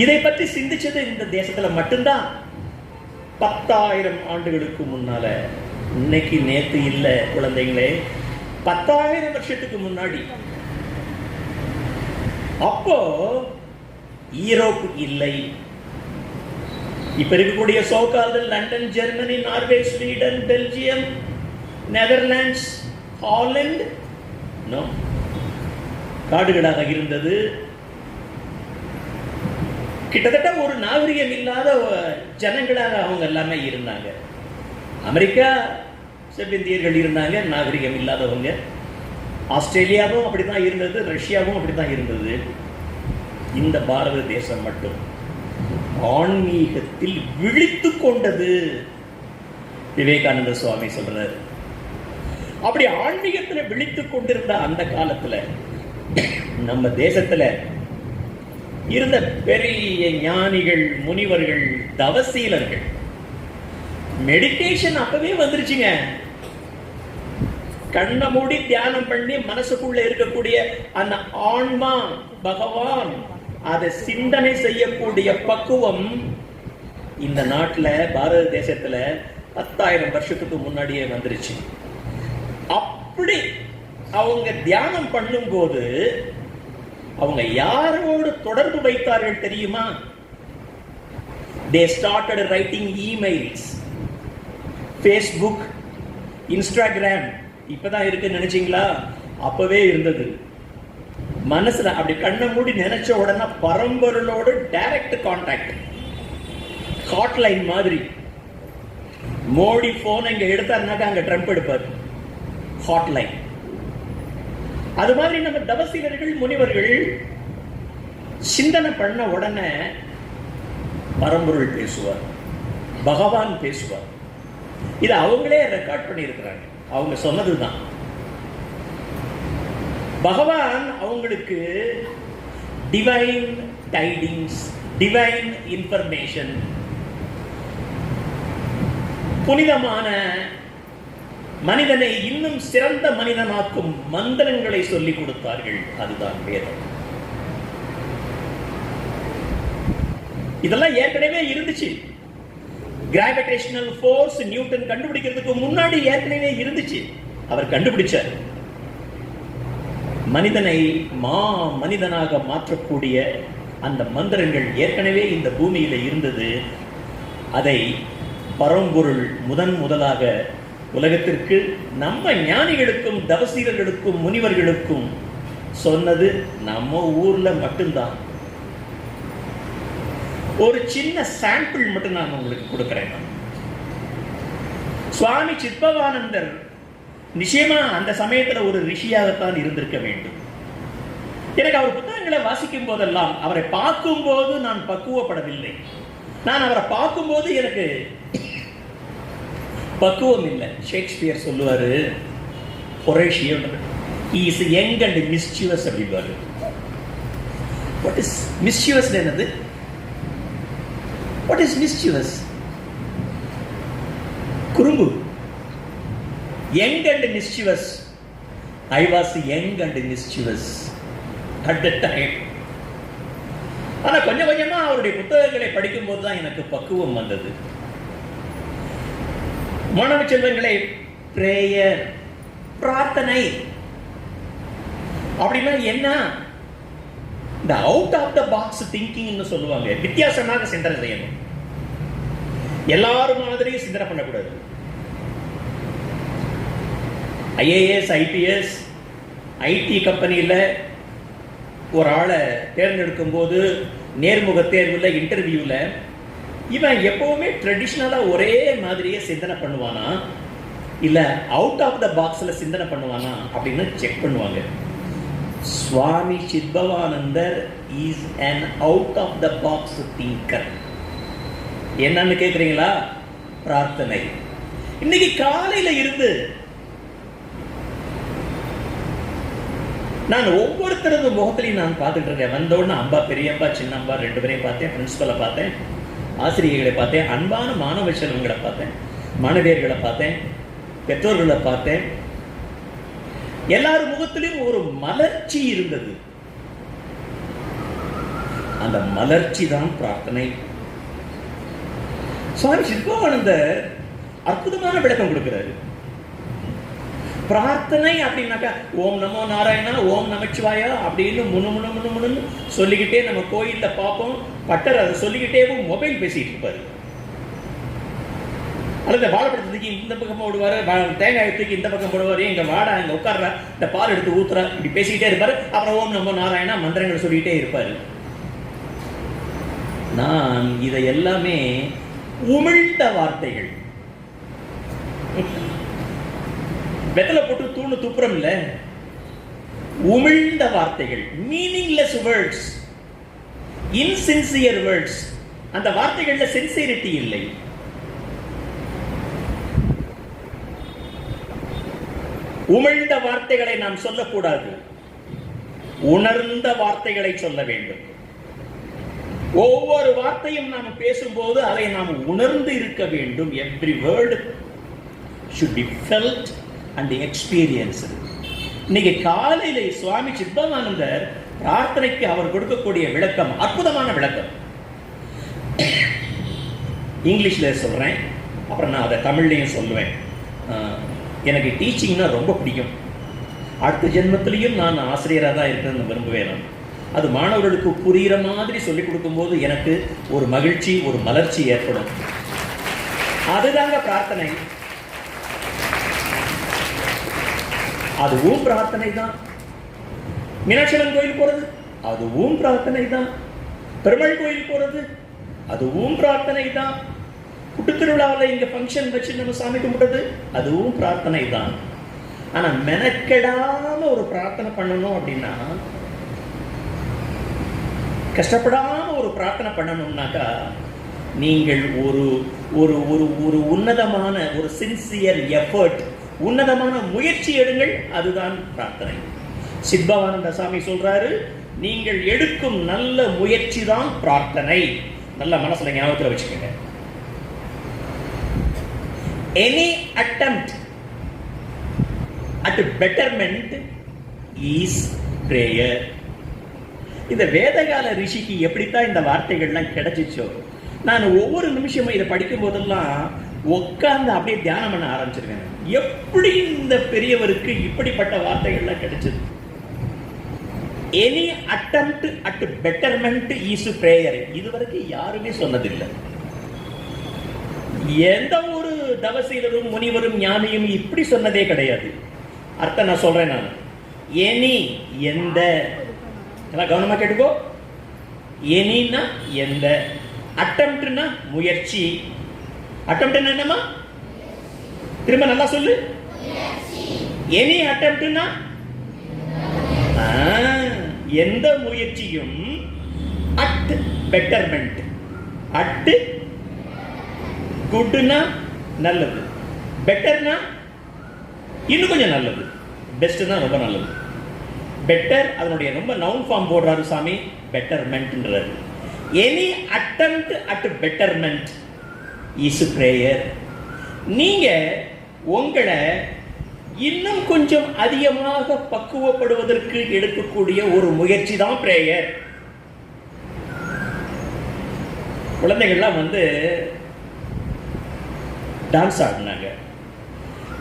இதை பற்றி சிந்திச்சது இந்த தேசத்துல மட்டும்தான். 10,000 ஆண்டுகளுக்கு முன்னால. இன்னைக்கு நேத்து இல்ல குழந்தைங்களே, 10,000 வருஷத்துக்கு முன்னாடி. அப்போ யூரோப் இல்லை. இப்ப இருக்கக்கூடிய so called London, Germany, Norway, Sweden, Belgium, Netherlands, Holland காடுகளாக இருந்தது. கிட்டத்தட்ட ஒரு நாகரிகம் இல்லாத ஜனங்களாக அவங்க எல்லாமே இருந்தாங்க. அமெரிக்கா செவ்விந்தியர்கள் இருந்தாங்க, நாகரிகம் இல்லாதவங்க. ஆஸ்திரேலியாவும் அப்படிதான் இருந்தது, ரஷ்யாவும் அப்படிதான் இருந்தது. இந்த பாரத தேசம் மட்டும் ஆன்மீகத்தில் விழித்து கொண்டது. விவேகானந்த சுவாமி சொல்றாரு. அப்படி ஆன்மீகத்தில் விழித்து கொண்டிருந்த அந்த காலத்துல நம்ம தேசத்துல இருந்த பெரிய ஞானிகள், முனிவர்கள், தவசீலர்கள், மெடிடேஷன் அப்பவே வந்துருச்சுங்க. கண்ணை மூடி தியானம் பண்ணி மனசுக்குள்ள இருக்கக்கூடிய அந்த ஆன்மா, பகவான், அதை சிந்தனை செய்யக்கூடிய பக்குவம் இந்த நாட்டுல, பாரத தேசத்துல 10,000 வருஷத்துக்கு முன்னாடியே வந்துருச்சு. அப்படி அவங்க தியானம் பண்ணும் போது அவங்க யாரோடு தொடர்பு வைத்தார்கள் தெரியுமா? They started writing emails. Facebook, Instagram இப்பதான் இருக்குன்னு நினைச்சீங்களா? அப்பவே இருந்தது. மனசுல அப்படி கண்ணை மூடி நினைச்ச உடனே பரம்பொருளோடு டைரக்ட் கான்டாக்ட், ஹாட்லைன் மாதிரி. மோடி போன் இங்க எடுத்தாருனாக்கா அங்க ட்ரம்ப் எடுப்பார், ஹாட்லைன். அது மாதிரி நம்ம தவசீலர்கள், முனிவர்கள் சிந்தனை பண்ண உடனே பரம்பொருள் பேசுவார், பகவான் பேசுவார். இதை அவங்களே ரெக்கார்ட் பண்ணி இருக்கிறாங்க. அவங்க சொன்னதுதான். பகவான் அவங்களுக்கு டிவைன் டைடிங்ஸ், டிவைன் இன்ஃபர்மேஷன், புனிதமான மனிதனை இன்னும் சிறந்த மனிதனாக்கும் மந்திரங்களை சொல்லிக் கொடுத்தார்கள். அதுதான் வேதம். இதெல்லாம் ஏற்கனவே இருந்துச்சு. கிராவிடேஷனல் ஃபோர்ஸ் நியூட்டன் கண்டுபிடிக்கிறதுக்கு முன்னாடி ஏற்கனவே இருந்துச்சு. அவர் கண்டுபிடிச்சார். மனிதனை மனிதனாக மாற்றக்கூடிய அந்த மந்திரங்கள் ஏற்கனவே இந்த பூமியில இருந்தது. அதை பரம்பொருள் முதலாக உலகத்திற்கு நம்ம ஞானிகளுக்கும் தவசீரர்களுக்கும் முனிவர்களுக்கும் சொன்னது நம்ம ஊர்ல மட்டும்தான். ஒரு சின்ன சாம்பிள் மட்டும் நான் உங்களுக்கு கொடுக்கிறேன். சுவாமி சித்பவானந்தர் நிச்சயமா அந்த சமயத்துல ஒரு ரிஷியாகத்தான் இருந்திருக்க வேண்டும். எனக்கு அவர் புத்தகங்களை வாசிக்கும் போதெல்லாம் அவரை பார்க்கும் போது நான் பக்குவப்படவில்லை. நான் அவரை பார்க்கும்போது எனக்கு பக்குவம் இல்லை. ஷேக்ஸ்பியர் சொல்லுவாரு, Horatio is young and mischievous அப்படிவாரு. What is mischievous? என்னது? What is mischievous? குறும்பு. Young and mischievous. I was young and mischievous at that time. ஆனா கொஞ்சம் கொஞ்சமா அவருடைய புத்தகங்களை படிக்கும் போது தான் எனக்கு பக்குவம் வந்தது. மாணவ செல்வங்களே, பிரேயர், பிரார்த்தனை அப்படின்னா என்ன? இந்த அவுட் ஆஃப் த பாக்ஸ் திங்கிங்னு சொல்லுவாங்க. வித்தியாசமாக சிந்தனை செய்யணும். எல்லாரும் மாதிரி சிந்தனை பண்ணக்கூடாது. IAS, IPS, ஐடி கம்பெனியில் ஒரு ஆளை தேர்ந்தெடுக்கும் போது நேர்முக தேர்வில், இன்டர்வியூவில் இவன் எப்பவுமே ட்ரெடிஷ்னலாக ஒரே மாதிரியே சிந்தனை பண்ணுவானா இல்லை அவுட் ஆஃப் த பாக்ஸில் சிந்தனை பண்ணுவானா அப்படின்னு செக் பண்ணுவாங்க. Swami Chidbhavanandar is an out of the box thinker. என்னன்னு கேட்குறீங்களா? பிரார்த்தனை. இன்னைக்கு காலையில் இருந்து நான் ஒவ்வொருத்தரது முகத்திலையும் நான் பார்த்துட்டு இருக்கேன். வந்தோடனே அம்பா, பெரியப்பா, சின்னம்பா ரெண்டு பேரையும் பார்த்தேன். பிரின்சிபலை பார்த்தேன், ஆசிரியர்களை பார்த்தேன், அன்பான மாணவ செல்வங்களை பார்த்தேன், மாணவியர்களை பார்த்தேன், பெற்றோர்களை பார்த்தேன். எல்லார் முகத்திலும் ஒரு மலர்ச்சி இருந்தது. அந்த மலர்ச்சி தான் பிரார்த்தனை. சுவாமி சித்பவானந்தர் அற்புதமான விளக்கம் கொடுக்கிறாரு. பிரார்த்தனை அப்படின்னாக்கா ஓம் நமோ நாராயணா, ஓம் நமச்சிவாயா அப்படின்னு முன்னு சொல்லிக்கிட்டே நம்ம கோயில்ல பார்ப்போம். பட்டர் அதை சொல்லிக்கிட்டே மொபைல் பேசிட்டு இருப்பாரு. அல்லது வாழைப்பழத்துக்கு இந்த பக்கம் போடுவாரு, தேங்காய் தூக்கி இந்த பக்கம் போடுவாரு, இங்க வாடா, இங்க உட்கார்றா, இந்த பால் எடுத்து ஊத்துறா, இப்படி பேசிக்கிட்டே இருப்பாரு. அப்புறம் ஓம் நமோ நாராயணா மந்திரங்கள் சொல்லிக்கிட்டே இருப்பாரு. நான் இதை எல்லாமே உமிழ்ந்த வார்த்தைகள். வெத்தலை போட்டு தூணு துப்புறம் இல்ல, உமிழ்ந்த வார்த்தைகள், மீனிங்லெஸ் வேர்ட்ஸ், இன்சின்சியர் வேர்ட்ஸ். அந்த வார்த்தைகள்ல சின்சியரிட்டி இல்லை. உமிழ்ந்த வார்த்தைகளை நாம் சொல்லக்கூடாது, உணர்ந்த வார்த்தைகளை சொல்ல வேண்டும். ஒவ்வொரு வார்த்தையும் நாம் பேசும்போது அதை நாம் உணர்ந்து இருக்க வேண்டும். Every word should be felt and experienced. இன்னைக்கு காலையில சுவாமி சித்பவானந்தர் பிரார்த்தனைக்கு அவர் கொடுக்கக்கூடிய விளக்கம் அற்புதமான விளக்கம். இங்கிலீஷ்ல சொல்றேன், அப்புறம் நான் அதை தமிழ்லையும் சொல்லுவேன். எனக்கு டீச்சிங்னா ரொம்ப பிடிக்கும். அடுத்த ஜென்மத்திலையும் நான் ஆசிரியராக தான் இருக்கணும்னு விரும்புவேன். நான் அது மாணவர்களுக்கு புரிகிற மாதிரி சொல்லிக் கொடுக்கும்போது எனக்கு ஒரு மகிழ்ச்சி, ஒரு மலர்ச்சி ஏற்படும். அதுதாங்க பிரார்த்தனை. அதுவும் பிரார்த்தனை தான். மீனாட்சியம்மன் கோயில் போறது அதுவும் பிரார்த்தனை தான். பெருமாள் கோயில் போறது அதுவும் பிரார்த்தனை தான். குட்டுத்திருவிழாவில் இங்க ஃபங்க்ஷன் வச்சு நம்ம சாமி கும்பிடுறது அதுவும் பிரார்த்தனை தான். ஆனா மெனக்கெடாம ஒரு பிரார்த்தனை பண்ணணும் அப்படின்னா, கஷ்டப்படாம ஒரு பிரார்த்தனை பண்ணணும்னாக்கா, நீங்கள் ஒரு ஒரு ஒரு ஒரு உன்னதமான ஒரு சின்சியர் எஃபர்ட், உன்னதமான முயற்சி எடுங்கள். அதுதான் பிரார்த்தனை. சித்பவானந்த சாமி சொல்றாரு, நீங்கள் எடுக்கும் நல்ல முயற்சி தான் பிரார்த்தனை. நல்ல மனசுல ஞாபகத்தில் வச்சுக்கோங்க. Any attempt at betterment is prayer. இந்த வேதகால ரிஷிக்கு எப்படித்தான் இந்த வார்த்தைகள்லாம் கிடைச்சிச்சோ, நான் ஒவ்வொரு நிமிஷமும் இதை படிக்கும் போதெல்லாம் உட்கார்ந்து அப்படியே தியானம் பண்ண ஆரம்பிச்சிருக்கேன். எப்படி இந்த பெரியவருக்கு இப்படிப்பட்ட வார்த்தைகள்லாம் கிடைச்சது? Any attempt at betterment is prayer. இதுவரைக்கும் யாருமே சொன்னதில்லை. எந்த ஒரு தவசீலரும் முனிவரும் ஞானியும் இப்படி சொன்னதே கிடையாது. அர்த்தம் நான் சொல்றேன். நான் எனி எந்த, கவனமா கேட்டுக்கோ. எனின்னா எந்த, அட்டெம்ப்ட்னா முயற்சி. அட்டெம்ப்ட்னா என்னமா? திரும்ப நல்லா சொல்லு. எனி அட்டெம்ப்ட்னா எந்த முயற்சியும் அட் பெட்டர்மெண்ட். அட் குட்னா நல்லது, பெட்டர்னா இன்னும் கொஞ்சம் நல்லது, பெஸ்ட்னா ரொம்ப நல்லது. பெட்டர் அதனுடைய ரொம்ப நவுன் ஃபார்ம் போடுறாரு சாமி, பெட்டர்மெண்ட்ன்றாரு. Any attempt at betterment is prayer. நீங்க உங்களை இன்னும் கொஞ்சம் அதிகமாக பக்குவப்படுவதற்கு எடுக்கக்கூடிய ஒரு முயற்சி தான் பிரேயர். குழந்தைகள்லாம் டான்ஸ் ஆடினாங்க.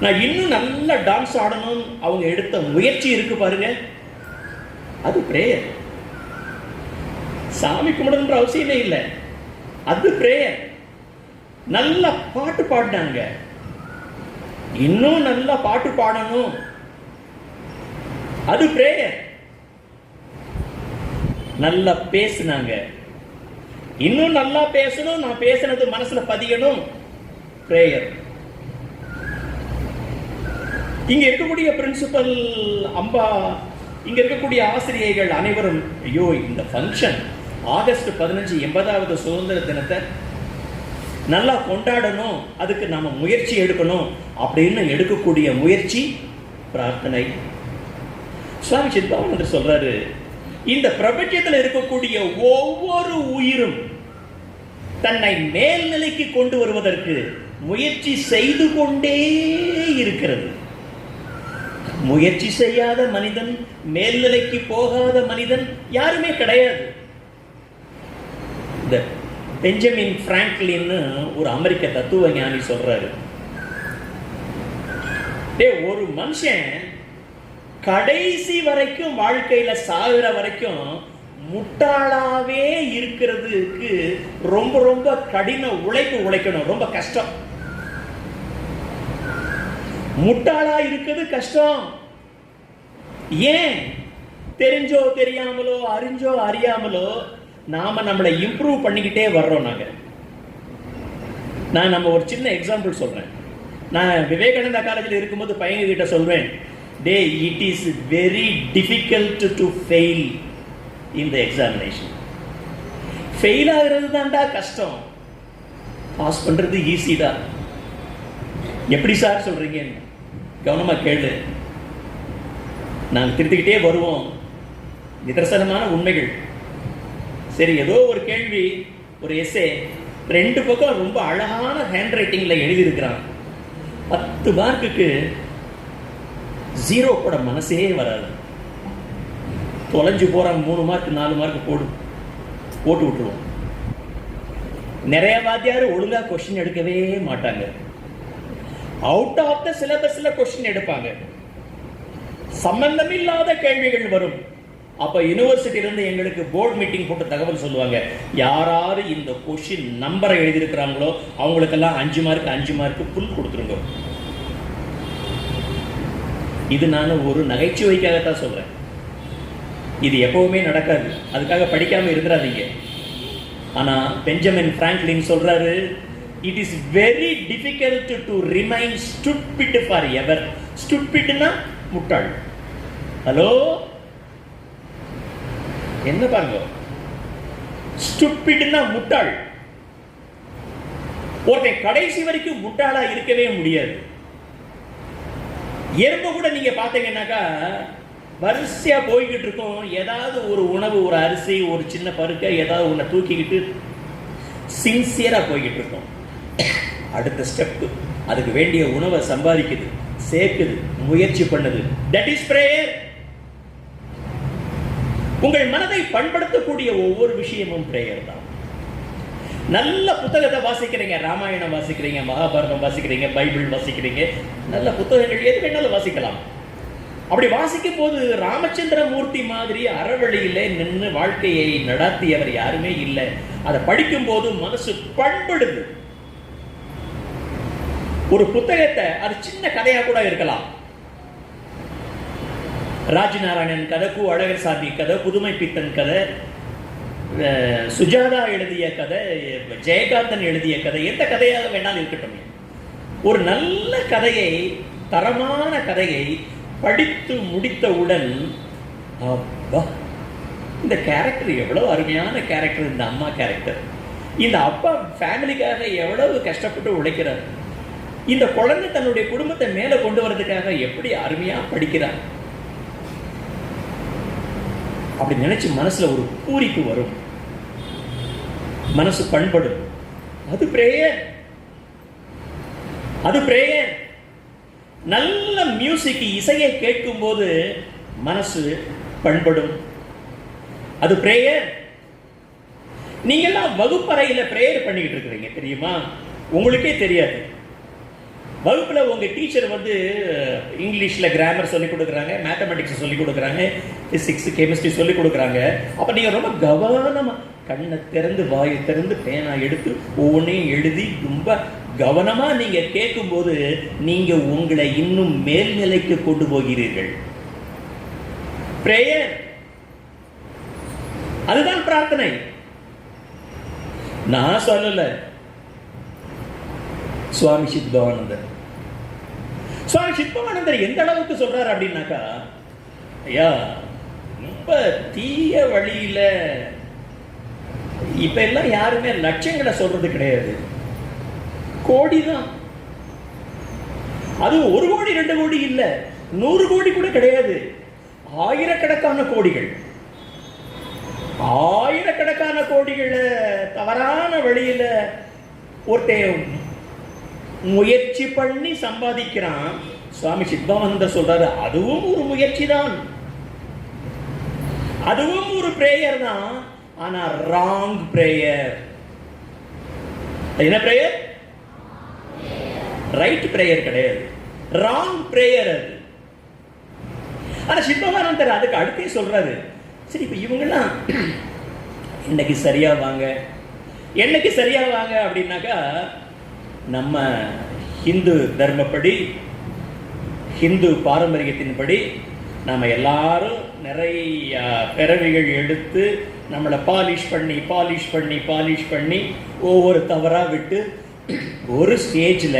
நான் இன்னும் நல்லா டான்ஸ் ஆடணும் அவங்க எடுத்த முயற்சி இருக்கு பாருங்க, அது பிரேயர். சாமி கும்பிடணுன்ற அவசியமே இல்லை, அது பிரேயர். நல்ல பாட்டு பாடினாங்க, இன்னும் நல்லா பாட்டு பாடணும், அது பிரேயர். நல்லா பேசினாங்க, இன்னும் நல்லா பேசணும், நான் பேசினது மனசுல பதியணும், பிரேயர். இங்க இருக்கக்கூடிய பிரின்சிபல் அம்பா, இங்க இருக்கக்கூடிய ஆசிரியர்கள் அனைவரும், ஐயோ இந்த ஃபங்க்ஷன் ஆகஸ்ட் 15 80வது சுதந்திர தினத்தை நல்லா கொண்டாடணும், அதுக்கு நாம முயற்சி எடுக்கணும் அப்படின்னு எடுக்கக்கூடிய முயற்சி பிரார்த்தனை. சுவாமி சித்பவானந்தர் சொல்றாரு, இந்த பிரபஞ்சத்தில் இருக்கக்கூடிய ஒவ்வொரு உயிரும் தன்னை மேல்நிலைக்கு கொண்டு வருவதற்கு முயற்சி செய்து கொண்டே இருக்கிறது. முயற்சி செய்யாத மனிதன், மேல்நிலைக்கு போகாத மனிதன் யாருமே கிடையாது. இந்த பெஞ்சமின் பிராங்க்லின் ஒரு அமெரிக்க தத்துவ ஞானி சொல்றாரு, ஒரு மனுஷன் கடைசி வரைக்கும் வாழ்க்கையில சாகுற வரைக்கும் முட்டாளாவே இருக்கிறதுக்கு ரொம்ப ரொம்ப கடின உழைப்பு உழைக்கணும், ரொம்ப கஷ்டம். முட்டாளா இருக்கிறது கஷ்டம். ஏன்? தெரிஞ்சோ தெரியாமலோ அறிஞ்சோ அறியாமலோ நாம நம்மளை இம்ப்ரூவ் பண்ணிக்கிட்டே வர்றோம். நம்ம ஒரு சின்ன எக்ஸாம்பிள் சொல்றேன். நான் விவேகானந்தா காலேஜில் இருக்கும்போது பையங்க கிட்ட சொல்வேன், day it is very difficult to fail in the examination. Fail ஆகிறது தான்டா கஷ்டம், பாஸ் பண்றது ஈஸி தான். எப்படி சார் சொல்றீங்க? கவனமா கேளு, நாங்கள் திருத்திக்கிட்டே வருவோம். நிதர்சனமான உண்மைகள். சரி, ஏதோ ஒரு கேள்வி, ஒரு எஸ்ஸே 2 பக்கம் ரொம்ப அழகான ஹேண்ட் ரைட்டிங்ல எழுதியிருக்கிறான். 10 மார்க்குக்கு 0 கூட மனசே வராது. தொலைஞ்சு போறான், 3 மார்க் 4 மார்க் போட்டு விட்டுருவோம். நிறைய வாத்தியார் ஒழுங்கா கொஸ்டின் எடுக்கவே மாட்டாங்க. அவுட் ஆஃப் த சிலபஸ்ல கொஸ்டின் எடுப்பாங்க, சம்பந்தமில்லாத கேள்விகள் வரும். அப்ப யூனிவர்சிட்டியில இருந்து எங்களுக்கு போர்டு மீட்டிங் போட்டு தகவல் சொல்லுவாங்க, யாராரு இந்த கொஸ்டின் நம்பரை எழுதியிருக்கிறாங்களோ அவங்களுக்கெல்லாம் 5 மார்க் 5 மார்க் புல் கொடுத்துருங்க. இது நான் ஒரு நகைச்சுவைக்காகத்தான் சொல்றேன், இது எப்பவுமே நடக்காது. அதுக்காக படிக்காம இருந்துடாதீங்க. ஆனா பெஞ்சமின் பிராங்க்லின் சொல்றாரு, it is very difficult to remain stupid forever. ஸ்டூபிட்னா முட்டாள். ஹலோ, என்ன பாருங்க, ஸ்டூபிட்னா முட்டாள். ஒருத்தன் கடைசி வரைக்கும் முட்டாளா இருக்கவே முடியாது. எறும்பு கூட நீங்க பாத்தீங்கன்னாக்கா வரிசையா போய்கிட்டு இருக்கோம். ஏதாவது ஒரு உணவு, ஒரு அரிசி, ஒரு சின்ன பருக்கை, ஏதாவது ஒன்றை தூக்கிக்கிட்டு சின்சியரா போய்கிட்டு இருக்கோம். அடுத்த ஸ்டெப், அதுக்கு வேண்டிய உணவை சம்பாதிக்குது, சேர்க்குது, முயற்சி பண்ணுது. That is prayer. உங்கள் மனதை பண்படுத்தக்கூடிய ஒவ்வொரு விஷயமும் பிரேயர் தான். நல்ல புத்தகத்தை வாசிக்கிறீங்க, ராமாயணம் வாசிக்கிறீங்க, மகாபாரதம் வாசிக்கிறீங்க, பைபிள் வாசிக்கிறீங்க, நல்ல புத்தகங்கள் எது வேணாலும் வாசிக்கலாம். அப்படி வாசிக்கும் போது ராமச்சந்திரமூர்த்தி மாதிரி அறவழியிலே நின்று வாழ்க்கையை நடாத்தியவர் யாருமே இல்லை. அதை படிக்கும் போது மனசு பண்படுது. ஒரு புத்தகத்தை, அது சின்ன கதையா கூட இருக்கலாம், ராஜநாராயணன் கதை, கு அழகர் சாமி கதை, புதுமை பித்தன் கதை, சுஜாதா எழுதிய கதை, ஜெயகாந்தன் எழுதிய கதை, எந்த கதையாக வேணாலும் இருக்கட்டும். ஒரு நல்ல கதையை, தரமான கதையை படித்து முடித்தவுடன் அப்பா, இந்த கேரக்டர் எவ்வளவு அருமையான கேரக்டர், இந்த அம்மா கேரக்டர், இந்த அப்பா ஃபேமிலிக்காக எவ்வளவு கஷ்டப்பட்டு உழைக்கிறார், இந்த குழந்தை தன்னுடைய குடும்பத்தை மேல கொண்டு வரதுக்காக எப்படி அருமையா படிக்கிறார், அப்படி நினைச்சு மனசுல ஒரு பூரிப்பு வரும், மனசு பண்படும். அது பிரேயர். அது பிரேயர். நல்ல மியூசிக், இசையை கேட்கும் போது மனசு பண்படும். அது பிரேயர். நீங்கெல்லாம் வகுப்பறையில பிரேயர் பண்ணிக்கிட்டு இருக்கிறீங்க தெரியுமா? உங்களுக்கே தெரியாது. வகுப்புல உங்க டீச்சர் வந்து இங்கிலீஷ்ல கிராமர் சொல்லி கொடுக்குறாங்க, மேத்தமெட்டிக்ஸ் சொல்லி கொடுக்குறாங்க, பிசிக்ஸ், கெமிஸ்ட்ரி சொல்லி கொடுக்குறாங்க. அப்ப நீங்க ரொம்ப கவனமா கண்ணை திறந்து, வாயை திறந்து, பேனா எடுத்து ஒவ்வொன்றையும் எழுதி ரொம்ப கவனமா நீங்க கேட்கும் போது நீங்க உங்களை இன்னும் மேல்நிலைக்கு கொண்டு போகிறீர்கள். பிரேயர். அதுதான் பிரார்த்தனை. நான் சொல்லல, சுவாமி சித்பவானந்தர். சுவாமி சித்பவானந்தர் எந்த அளவுக்கு சொல்றாரு அப்படின்னாக்கா, ஐயா ரொம்ப தீய வழியில இப்ப எல்லாம் யாருமே லட்சங்களை சொல்றது கிடையாது, கோடிதான். அது 1 கோடி 2 கோடி இல்ல, 100 கோடி கூட கிடையாது, ஆயிரக்கணக்கான கோடிகள். ஆயிரக்கணக்கான கோடிகளை தவறான வழியில ஒருத்தன் முயற்சி பண்ணி சம்பாதிக்கிறான். சுவாமி சித்பவானந்தர் சொல்றாரு, அதுவும் ஒரு முயற்சி தான், அதுவும் ஒரு பிரேயர் தான். ஆனா ராங் பிரேயர். என்ன பிரேயர்? ரைட் பிரேயர் கிடையாது, ராங் பிரேயர் அது. ஆனா சித்பவானந்தர் அதுக்கு அடுத்தே சொல்றாரு, சரி இப்ப இவங்கெல்லாம் என்னைக்கு சரியா வாங்க, என்னைக்கு சரியா வாங்க அப்படின்னாக்கா, நம்ம ஹிந்து தர்மப்படி, ஹிந்து பாரம்பரியத்தின்படி நம்ம எல்லாரும் நிறைய பிறவிகள் எடுத்து நம்மளை பாலிஷ் பண்ணி ஒவ்வொரு தவறா விட்டு ஒரு ஸ்டேஜில்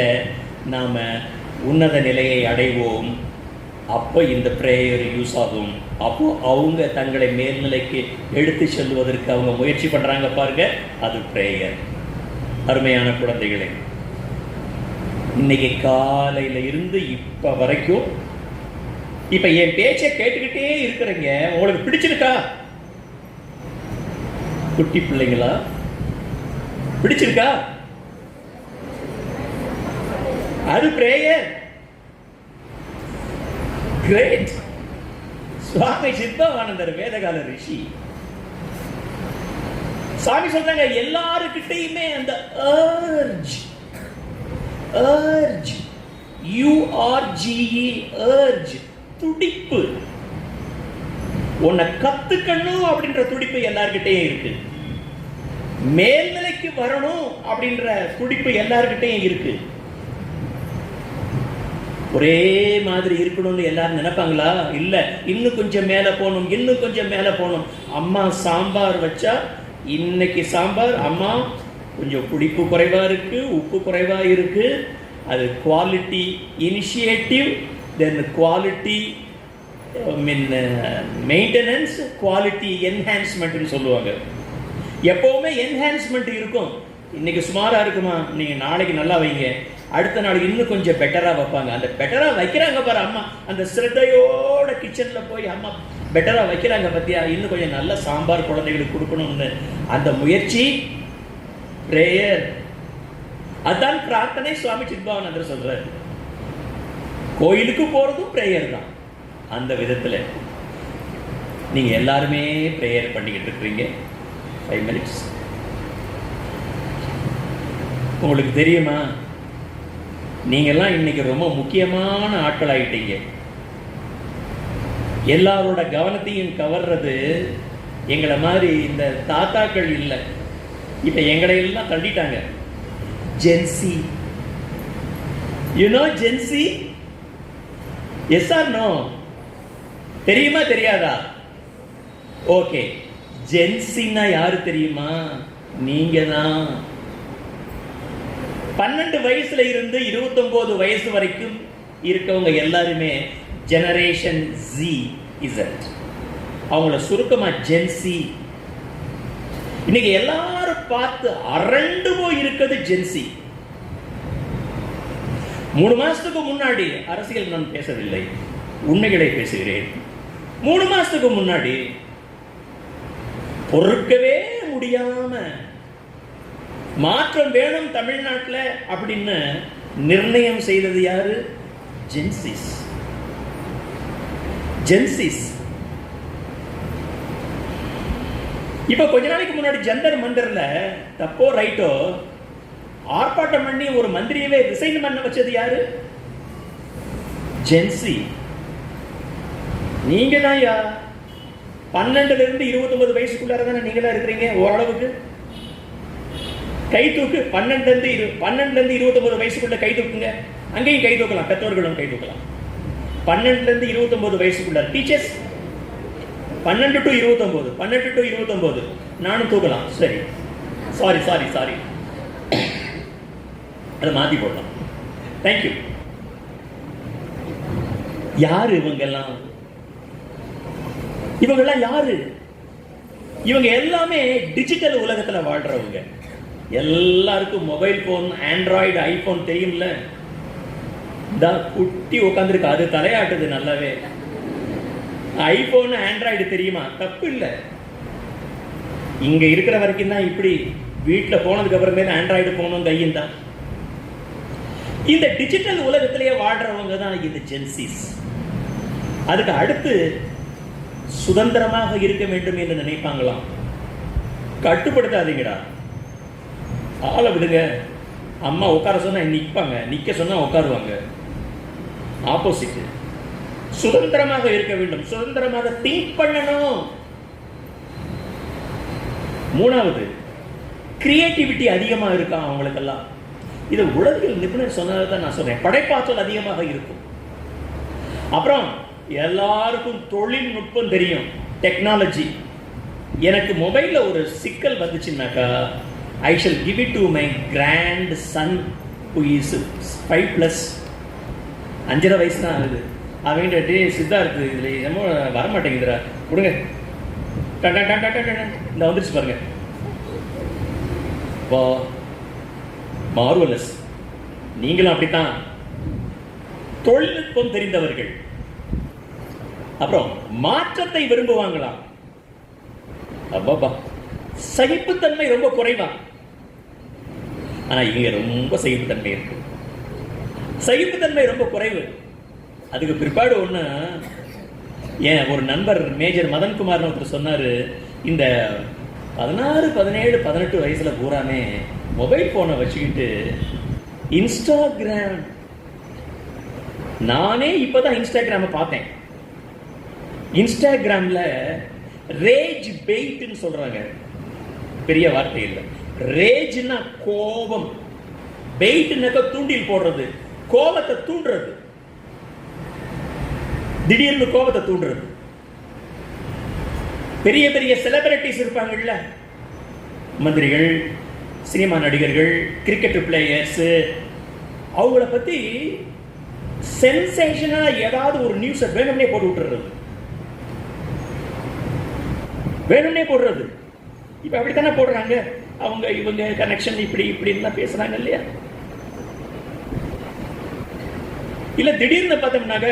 நாம் உன்னத நிலையை அடைவோம். அப்போ இந்த பிரேயர் யூஸ் ஆகும். அப்போ அவங்க தங்களை மேல்நிலைக்கு எடுத்து செல்வதற்கு அவங்க முயற்சி பண்ணுறாங்க பாருங்க, அது பிரேயர். அருமையான குழந்தைகளே, இன்னைக்கு காலையில இருந்து இப்ப வரைக்கும் இப்ப என் பேச்சை கேட்டுக்கிட்டே இருக்கிறீங்க, உங்களுக்கு பிடிச்சிருக்கா? குட்டி பிள்ளைங்களா, பிடிச்சிருக்கா? அது பிரேயர். கிரேட். சுவாமி சித்பவானந்தர் வேதகால ரிஷி. சாமி சொல்றாங்க, எல்லாருக்கிட்டையுமே அந்த urge, urge, துடிப்பு, உன்னை கத்துக்கணும் அப்படின்ற துடிப்பு எல்லார்கிட்டையும் இருக்கு. மேல்நிலைக்கு வரணும் அப்படின்ற துடிப்பு எல்லார்கிட்டையும் இருக்கு. ஒரே மாதிரி இருக்கணும்னு எல்லாரும் நினைப்பாங்களா? இல்ல, இன்னும் கொஞ்சம் மேல போகணும், இன்னும் கொஞ்சம் மேல போகணும். அம்மா சாம்பார் வச்சா இன்னைக்கு சாம்பார் அம்மா கொஞ்சம் புளிப்பு குறைவா இருக்கு, உப்பு குறைவா இருக்கு. அது quality initiative, then quality maintenance, quality என்ஹான்ஸ்மெண்ட்னு சொல்லுவாங்க. எப்பவுமே என்ஹான்ஸ்மெண்ட் இருக்கும். இன்னைக்கு சுமாரா இருக்குமா, நீங்க நாளைக்கு நல்லா வைங்க, அடுத்த நாள் இன்னும் கொஞ்சம் பெட்டரா வைப்பாங்க. அந்த பெட்டரா வைக்கிறாங்க பாரு அம்மா, அந்த சிரத்தையோட கிச்சன்ல போய் அம்மா பெட்டரா வைக்கிறாங்க பத்தியா, இன்னும் கொஞ்சம் நல்ல சாம்பார் குழந்தைகளுக்கு கொடுக்கணும்னு அந்த முயற்சி பிரேயர். அதான் பிரார்த்தனை. சுவாமி சித்பவானந்தர் சொல்றாரு, கோயிலுக்கு போறதும் பிரேயர் தான். அந்த விதத்துல நீங்க எல்லாருமே பிரேயர் பண்ணிக்கிட்டு இருக்கிறீங்க. 5 minutes. உங்களுக்கு தெரியுமா, நீங்கெல்லாம் இன்னைக்கு ரொம்ப முக்கியமான ஆட்கள் ஆயிட்டீங்க. எல்லாரோட கவனத்தையும் கவர்றது எங்களை மாதிரி இந்த தாத்தாக்கள் இல்லை. இப்ப எங்களை எல்லாம் தள்ளிட்டாங்க. Gen Z, you know Gen Z? Yes or no? தெரியுமா தெரியாதா? ஓகே, ஜென்சின்னா யாரு தெரியுமா? நீங்க தான். 12 வயசுல இருந்து 29 வயசு வரைக்கும் இருக்கவங்க எல்லாருமே ஜெனரேஷன் ஜி இசட். அவங்கள சுருக்கமா ஜென்சி. இன்னைக்கு எல்லாரும் பார்த்து அரண்டு போய் இருக்கிறது ஜென்சி. 3 மாசத்துக்கு முன்னாடி, அரசியல் நான் பேசவில்லை, உண்மைகளை பேசுகிறேன். 3 மாசத்துக்கு முன்னாடி பொறுக்கவே முடியாம மாற்றம் வேணும் தமிழ்நாட்டில் அப்படின்னு நிர்ணயம் செய்தது யாரு? ஜென்சிஸ். ஜென்சிஸ். இப்ப கொஞ்ச நாளைக்கு முன்னாடி ஜந்தர் மந்தர்ல தப்போ ரைட்டோ ஆர்ப்பாட்டம் பண்ணி ஒரு மந்திரியவே ரிசைன் பண்ண வச்சது யாரு? ஜென்சி. நீங்க தான் யா. 12ல இருந்து 29 வயசுக்குள்ளார தானே நீங்க தான் இருக்கிறீங்க. ஓரளவுக்கு கை தூக்கு. 12ல இருந்து 29 வயசுக்குள்ள கை தூக்குங்க. அங்கேயும் கை தூக்கலாம், பெற்றோர்களும் கை தூக்கலாம். 12ல இருந்து 29 வயசுக்குள்ள டீச்சர்ஸ் 12 to 29, 12 to 29 நானும் தூக்கலாம். சரி, சாரி அதை மாத்தி போடலாம். தேங்க்யூ. யாரு இவங்கெல்லாம்? இவங்கெல்லாம் யாரு? இவங்க எல்லாமே டிஜிட்டல் உலகத்துல வாழ்றவங்க. எல்லாருக்கும் மொபைல் போன், ஆண்ட்ராய்டு, ஐபோன் தெரியும்ல. இந்த குட்டி உட்காந்துருக்கு, அது தலையாட்டுது நல்லாவே. ஐபோன் ஆண்ட்ராய்டு தெரியுமா? தப்பு இல்லை. இங்க இருக்கிற வரைக்கும் தான் இப்படி. வீட்டுல போனதுக்கு அப்புறமே ஆண்ட்ராய்டு போனும் கையும் தான். இந்த டிஜிட்டல் உலகத்திலேயே வாழ்றவங்க தான் இந்த ஜென்சிஸ். அதுக்கு அடுத்து சுதந்திரமாக இருக்க வேண்டும் என்று நினைப்பாங்களாம். கட்டுப்படுத்தாதீங்கடா, ஆளை விடுங்க. அம்மா உட்கார சொன்னா நிற்பாங்க, நிக்க சொன்னா உட்காருவாங்க. ஆப்போசிட். சுதந்திரமாக இருக்க வேண்டும், சுதந்திரமாக திங்க் பண்ணணும். 3வது, கிரியேட்டிவிட்டி அதிகமா இருக்கான் அவங்களுக்கெல்லாம். இது உலகில் நிபுணர் சொன்னதான் நான் சொல்றேன். படைப்பாற்றல் அதிகமாக இருக்கும். அப்புறம் எல்லாருக்கும் தொழில்நுட்பம் தெரியும், டெக்னாலஜி. எனக்கு மொபைல்ல ஒரு சிக்கல் வந்துச்சுன்னாக்கா, I shall give it to my grandson who is 5+. 5.5 வயசு தான் ஆகுது. அவங்கிட்ட டே சித்தார்த்து இதுல என்னமோ வரமாட்டேங்குதுரா, கொடுங்க. இந்த வந்துருச்சு பாருங்க. வா, மார்வலஸ். நீங்களும் அப்படித்தான், தொழில்நுட்பம் தெரிந்தவர்கள். அப்புறம் மாற்றத்தை விரும்புவாங்களாம். அப்பா, சகிப்புத்தன்மை ரொம்ப குறைவா. ஆனா இங்க ரொம்ப சகிப்புத்தன்மை இருக்கு. சகிப்புத்தன்மை ரொம்ப குறைவு. அதுக்கு பிற்பாடு ஒண்ணு, ஏன் ஒரு நண்பர் மேஜர் மதன்குமார் ஒருத்தர் சொன்னாரு, இந்த 16, 17, 18 வயசுல பூராமே மொபைல் போனை வச்சுக்கிட்டு இன்ஸ்டாகிராம். நானே இப்பதான் இன்ஸ்டாகிராம பார்த்தேன். இன்ஸ்டாகிராம்ல ரேஜ் பெயிட்னு சொல்றாங்க. பெரிய வார்த்தை இல்லை. ரேஜ்னா கோபம், பெயிட்னாக்க தூண்டில் போடுறது, கோபத்தை தூண்டுறது, திடீர்னு கோபத்தை தூண்டுறது. பெரிய பெரிய செலிபிரிட்டிஸ் இருப்பாங்கல்ல, மந்திரிகள், சினிமா நடிகர்கள், கிரிக்கெட் பிளேயர்ஸ், அவங்கள பத்தி சென்சேஷனா ஏதாவது ஒரு நியூஸை வேணும்னே போட்டு விட்டுறது, வேணும்னே போடுறது. இப்ப அப்படித்தானே போடுறாங்க. அவங்க இவங்க கனெக்ஷன் இப்படி இப்படின்னு பேசுறாங்க இல்லையா? இல்லை திடீர்னு பார்த்தோம்னாக்க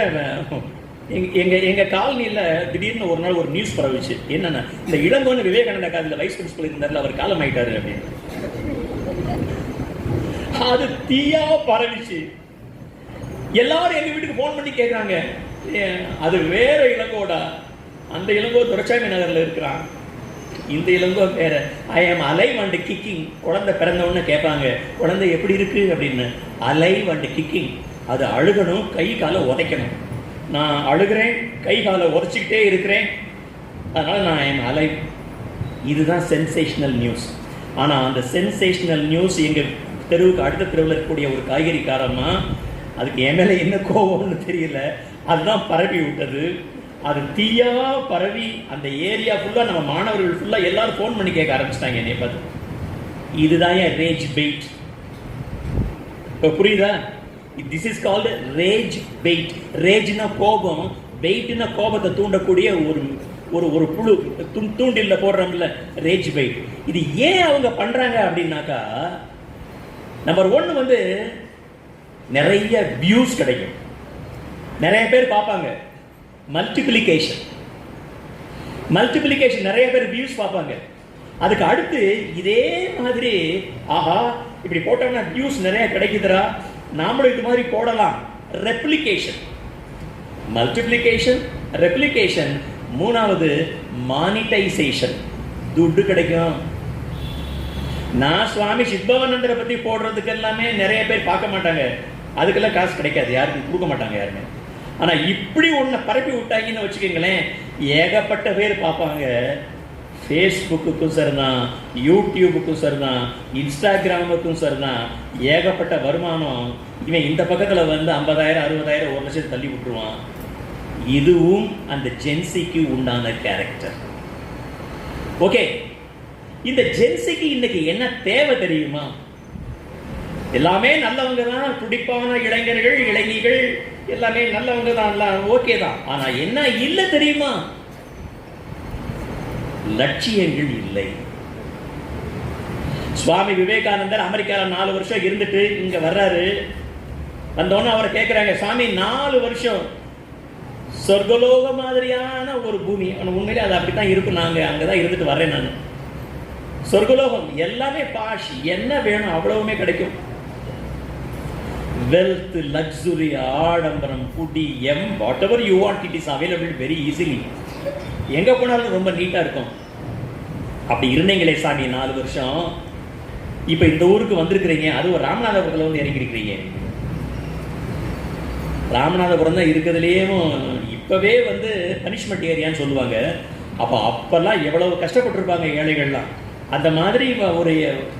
எங்க காலனியில் திடீர்னு ஒரு நாள் ஒரு நியூஸ் பரவிச்சு. என்னன்னா, இந்த இளங்கோன்னு விவேகானந்தா காலேஜில் வைஸ் பிரின்சிபல் இருந்தார்ல, அவர் காலம் ஆயிட்டாரு அப்படின்னு. அது தீயா பரவிச்சு. எல்லாரும் எங்க வீட்டுக்கு போன் பண்ணி கேட்கறாங்க, அது வேற இளங்கோடா, அந்த இளங்கோ துரைசாமி நகர்ல இருக்கிறான், இந்த இளங்கோ வேற. ஐ ஆம் அலைவ் அண்ட் கிக்கிங். குழந்தை பிறந்தவொன்னு கேட்பாங்க, குழந்தை எப்படி இருக்கு அப்படின்னு. Alive and kicking. அது அழுகணும், கை காலை உதைக்கணும். நான் அழுகிறேன், கை காலை உதைச்சிக்கிட்டே இருக்கிறேன், அதனால நான் ஐ ஆம் அலைவ். இதுதான் சென்சேஷனல் நியூஸ். ஆனால் அந்த சென்சேஷனல் நியூஸ் எங்கள் தெருவுக்கு அடுத்த தெருவில் இருக்கக்கூடிய ஒரு காய்கறிக்காரம்மா, அதுக்கு என் மேலே என்ன கோபம்னு தெரியல, அதுதான் பரவி விட்டது. அது தீயா பரவி அந்த ஏரியா ஃபுல்லாக, நம்ம மாணவர்கள் ஃபுல்லாக எல்லாரும் ஃபோன் பண்ணி கேட்க ஆரம்பிச்சிட்டாங்க என்னை பார்த்து. இதுதான் என் ரேஜ் பெயிட். இப்போ புரியுதா? This is called rage bait. ரேஜ்னா கோபம், பெயிட்னா கோபத்தை தூண்டக்கூடிய ஒரு ஒரு ஒரு புழு தூண்டில்ல போடுறோம்ல, ரேஜ் பெயிட். இது ஏன் அவங்க பண்றாங்க அப்படின்னாக்கா, நம்பர் 1 வந்து நிறைய வியூஸ் கிடைக்கும், நிறைய பேர் பார்ப்பாங்க. மல்டிப்ளிகேஷன் நிறைய பேர் வியூஸ் பார்ப்பாங்க. அதுக்கு அடுத்து இதே மாதிரி, ஆஹா இப்படி போட்டோம்னா வியூஸ் நிறைய கிடைக்குதுரா, நாமளும் இது மாதிரி போடலாம். Replication, multiplication, replication. 3வது மானிட்டைசேஷன், துட்டு கிடைக்கும். நான் சுவாமி சித்பவானந்தரை பத்தி போடுறதுக்கு எல்லாமே நிறைய பேர் பார்க்க மாட்டாங்க, அதுக்கெல்லாம் காசு கிடைக்காது, யாருக்கும் கொடுக்க மாட்டாங்க யாருமே. ஆனா இப்படி ஒன்ன பரப்பி விட்டாங்கன்னு வச்சுக்கோங்களேன், ஏகப்பட்ட பேர் பார்ப்பாங்க. ஃபேஸ்புக்குக்கும் சரிதான், யூடியூபுக்கும் சரிதான், இன்ஸ்டாகிராமுக்கும் சரிதான், ஏகப்பட்ட வருமானம். இவன் இந்த பக்கத்துல வந்து 50,000 60,000 1 லட்சம் தள்ளி விட்டுருவான். இதுவும் அந்த ஜென்சிக்கு உண்டான கேரக்டர். ஓகே, இந்த ஜென்சிக்கு இன்னைக்கு என்ன தேவை தெரியுமா? எல்லாமே நல்லவங்க தான், துடிப்பான இளைஞர்கள் இளைஞர்கள் எல்லாமே நல்லவங்க தான், ஓகே தான். ஆனா என்ன இல்லை தெரியுமா? லட்சியங்கள் இல்லை. சுவாமி விவேகானந்தர் அமெரிக்காவில் 4 வருஷம் இருந்துட்டு இங்க வர்றாரு. வந்தோன்னு அவரை கேட்கிறாங்க, சுவாமி 4 வருஷம் சொர்க்கலோக மாதிரியான ஒரு பூமி, உண்மையிலே அது அப்படித்தான் இருக்கும், நாங்க அங்கதான் இருந்துட்டு வர்றேன் நான். சொர்க்கலோகம் எல்லாமே பாஷ், என்ன வேணும் அவ்வளவுமே கிடைக்கும். வெல்த், லக்ஸுரி, ஆடம்பரம், குடி, what ever you want, it is available very easily. எங்க போனாலும் ரொம்ப நீட்டா இருக்கும். அப்படி இருந்தீங்களே சாமி 4 வருஷம், இப்ப இந்த ஊருக்கு வந்திருக்கிறீங்க, அதுவும் ராமநாதபுரத்துல வந்து இறங்கிருக்கிறீங்க. ராமநாதபுரம் தான் இருக்கிறதுலேயும் இப்பவே வந்து பனிஷ்மெண்ட் ஏரியான்னு சொல்லுவாங்க. அப்பெல்லாம் எவ்வளவு கஷ்டப்பட்டிருப்பாங்க ஏழைகள்லாம். அந்த மாதிரி ஒரு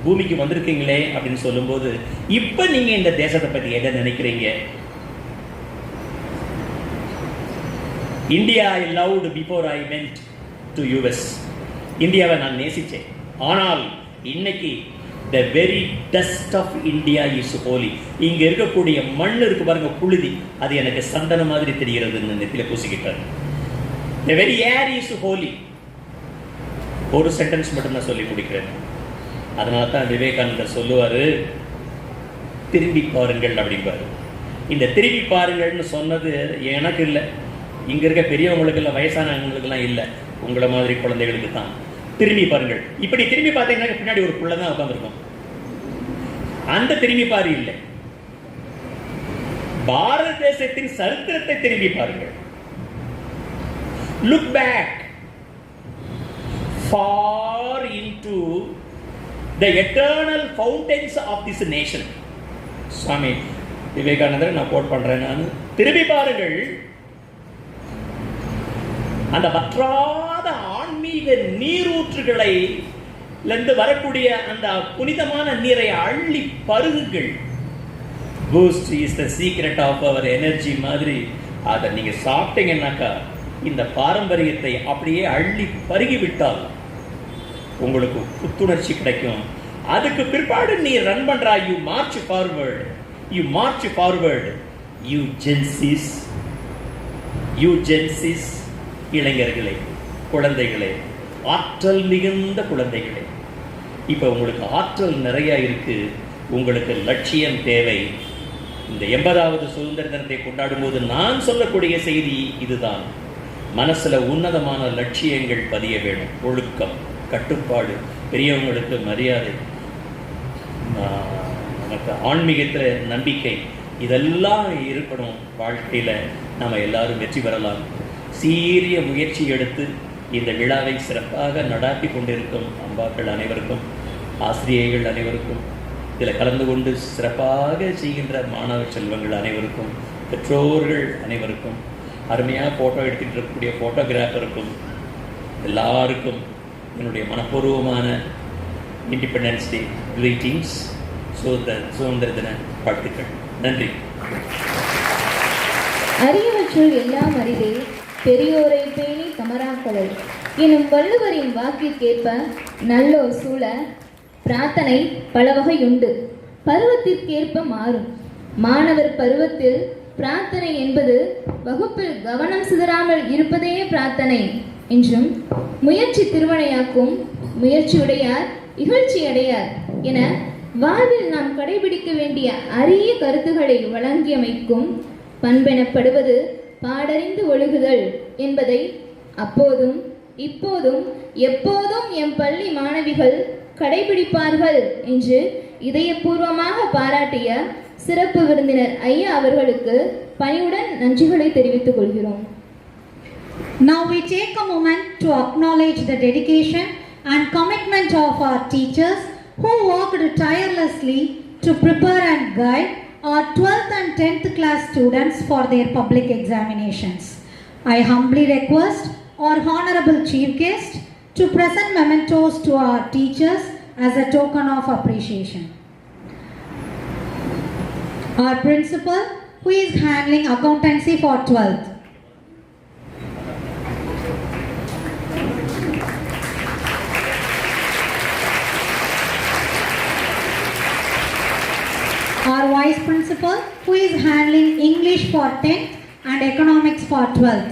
பூமிக்கு வந்திருக்கீங்களே அப்படின்னு சொல்லும்போது, இப்ப நீங்க இந்த தேசத்தை பத்தி என்ன நினைக்கிறீங்க? India I loved before I went to US. இந்தியாவை நான் நேசிச்சேன். ஆனால் இன்னைக்கு the very dust of India is holy. இங்க இருக்கக்கூடிய மண் இருக்கு பாருங்க, புழுதி, அது எனக்கு சந்தன மாதிரி தெரிகிறதுன்னு நெத்தில பூசிக்கிட்டார். The very air is holy. ஒரு சென்டென்ஸ் மட்டும் நான் சொல்லி முடிக்கிறேன். அதனால தான் விவேகானந்தர் சொல்லுவாரு, திரும்பி பாருங்கள் அப்படிம்பாரு. இந்த திரும்பி பாருங்கள்னு சொன்னது எனக்கு இல்லை, இங்க இருக்க பெரியவங்களுக்கு இல்லை, வயசானவங்களுக்குலாம் இல்லை, உங்களை மாதிரி குழந்தைகளுக்கு தான். திரும்பி பாருங்கள். இப்படி திரும்பி பார்த்தீங்கன்னா பின்னாடி ஒரு புள்ள தான் உட்காந்துருக்கும். அந்த திரும்பி பாரு இல்லை, பாரத தேசத்தின் சரித்திரத்தை திரும்பி பாருங்கள். Look back far into the eternal fountains of this nation. Swami Vivekanandar நான் கோட் பண்றேன். நான் திரும்பி பாருங்கள், அந்த வற்றாத ஆன்மீக நீரூற்றுகளை இருந்து வரக்கூடிய அந்த புனிதமான நீரை அள்ளி பருகுங்கள். Boost is the secret of our energy மாதிரி அதை நீங்க சாப்பிட்டீங்கன்னாக்கா, இந்த பாரம்பரியத்தை அப்படியே அள்ளி பருகிவிட்டால் உங்களுக்கு புத்துணர்ச்சி கிடைக்கும். அதுக்கு பிற்பாடு நீ ரன் பண்றா, you March forward, you March forward. You Gen Zs, இளைஞர்களே, குழந்தைகளே, ஆற்றல் மிகுந்த குழந்தைகளே, இப்ப உங்களுக்கு ஆற்றல் நிறைய இருக்கு, உங்களுக்கு லட்சியம் தேவை. இந்த 80வது சுதந்திர தினத்தை கொண்டாடும் போது நான் சொல்லக்கூடிய செய்தி இதுதான். மனசுல உன்னதமான லட்சியங்கள் பதிய வேணும். ஒழுக்கம், கட்டுப்பாடு, பெரியவங்களுக்கு மரியாதை, நமக்கு ஆன்மீகத்தில் நம்பிக்கை, இதெல்லாம் இருக்கணும். வாழ்க்கையில் நம்ம எல்லாரும் வெற்றி பெறலாம். சீரிய முயற்சி எடுத்து இந்த விழாவை சிறப்பாக நடாத்தி கொண்டிருக்கும் அம்பாக்கள் அனைவருக்கும், ஆசிரியர்கள் அனைவருக்கும், இதில் கலந்து கொண்டு சிறப்பாக செய்கின்ற மாணவ செல்வங்கள் அனைவருக்கும், பெற்றோர்கள் அனைவருக்கும், அருமையாக ஃபோட்டோ எடுத்துகிட்டு இருக்கக்கூடிய ஃபோட்டோகிராஃபருக்கும் எல்லாருக்கும் என்னுடைய மனப்பூர்வமான இண்டிபெண்டன்ஸ் டே கிரீட்டிங்ஸ், சுதந்திர தின வாழ்த்துக்கள். நன்றி. அரியவற்றுள் எல்லாம் அறிவே பெரியோரை பேணி தமராக்களை எனும் வள்ளுவரின் வாக்கிற்கேற்ப நல்லோர் சூழ பிரார்த்தனை பல வகையுண்டு. பருவத்திற்கேற்ப மாறும். மாணவர் பருவத்தில் பிரார்த்தனை என்பது வகுப்பில் கவனம் சிதறாமல் இருப்பதே பிரார்த்தனை என்றும், முயற்சி திருவனையாக்கும், முயற்சியுடையார் இகழ்ச்சி அடையார் என வாழ்வில் நாம் கடைபிடிக்க வேண்டிய அரிய கருத்துக்களை வழங்கியமைக்கும் பண்பெனப்படுவது பாடறிந்து ஒழுகுதல் என்பதை அப்போதும் இப்போதும் எப்போதும் எம் பள்ளி மாணவிகள் கடைபிடிப்பார்கள் என்று இதயபூர்வமாக பாராட்டிய சிறப்பு விருந்தினர் ஐயா அவர்களுக்கு பணிவுடன் நன்றிகளை தெரிவித்துக் கொள்கிறோம். Now we take a moment to acknowledge the dedication and commitment of our teachers who worked tirelessly to prepare and guide our 12th and 10th class students for their public examinations. I humbly request our Honorable Chief Guest to present mementos to our teachers as a token of appreciation. Our principal, who is handling accountancy for 12th. Our vice principal, who is handling English for 10th and economics for 12th.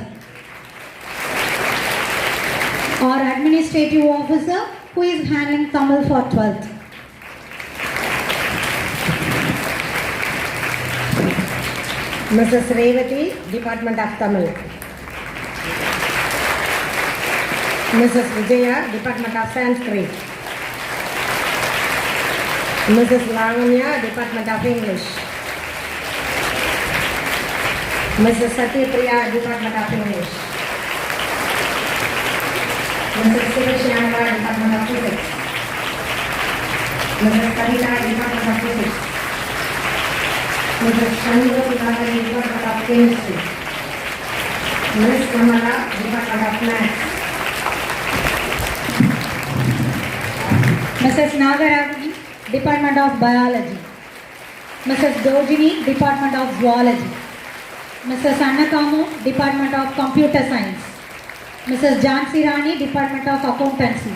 Our administrative officer, who is handling Tamil for 12th. Mrs. Revati, Department of Tamil. Mrs. Vijaya, Department of Sanskrit. Mrs. Lavanya, Department of English. Mrs. Satyapriya, Department of English. Mrs. Sivashyamala, Department of Physics. Mrs. Karita, Department of Physics. Mrs. Chandra, Department of Chemistry. Ms. Kamala, Department of Maths. Mrs. Nagarajan, Department of Biology. Mrs. Dojini, Department of Zoology. Mrs. Annakamu, Department of Computer Science. Mrs. Jansi Rani, Department of Accountancy.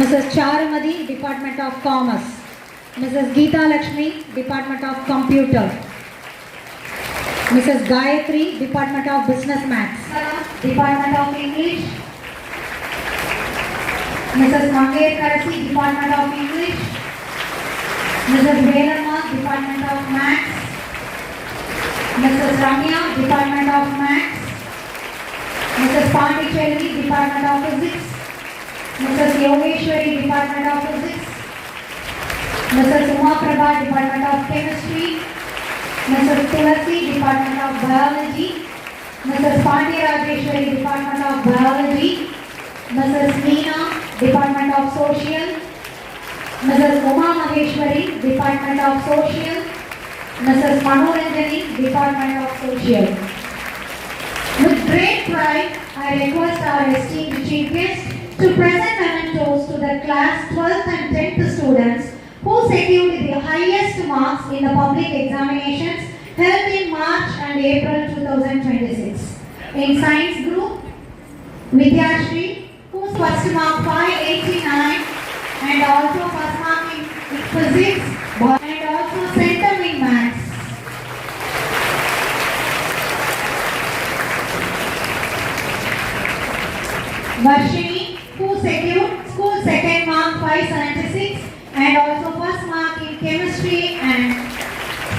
Mrs. Charamadi, Department of Commerce. Mrs. Geeta Lakshmi, Department of Computer. Mrs. Gayatri, Department of Business Maths. Department of English. Mrs. Mangekarasi, Department of English. Mrs. Velamma, Department of Maths. Mrs. Ramya, Department of Maths. Mrs. Pondicherry, Department of Physics. Mrs. Yogeshwari, Department of Physics. Mrs. Uma Prabha, Department of Chemistry. Mrs. Tulasi, Department of Biology. Mrs. Pandya Rajeshwari, Department of Biology. Mrs. Meena, Department of Social. Mrs. Uma Maheshwari, Department of Social. Mrs. Manoranjani, Department of Social. With great pride, I request our esteemed chief guest to present mementos to the class 12th and 10th students who secured the highest marks in the public examinations held in March and April 2026. In Science Group, Vidyashri, whose first mark 589 and also first mark in Physics and also center in Maths. Varshini, who secured school second mark 576 and also first mark in Chemistry and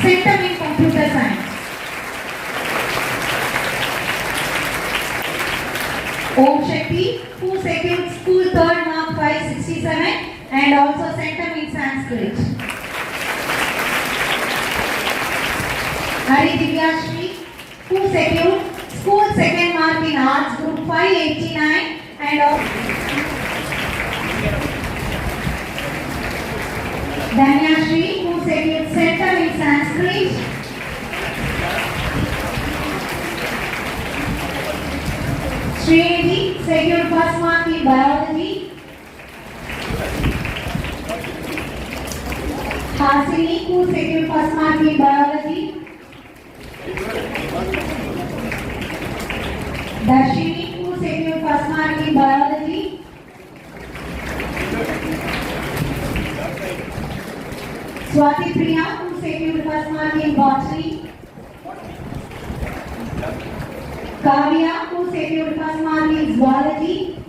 Center in Computer Science. Om Shakti, who secured school third mark 567 and also center in Sanskrit. Hari Divyashri, who secured school second mark in arts group 589 and also Dhanyashri, who secured center in Sanskrit. Srinidhi secured first mark in biology. Hasini, who secured first mark in biology. Darshini, who secured first mark in biology. Swati Priya, who secured first mark in botany. Kavya, who secured first mark in zoology.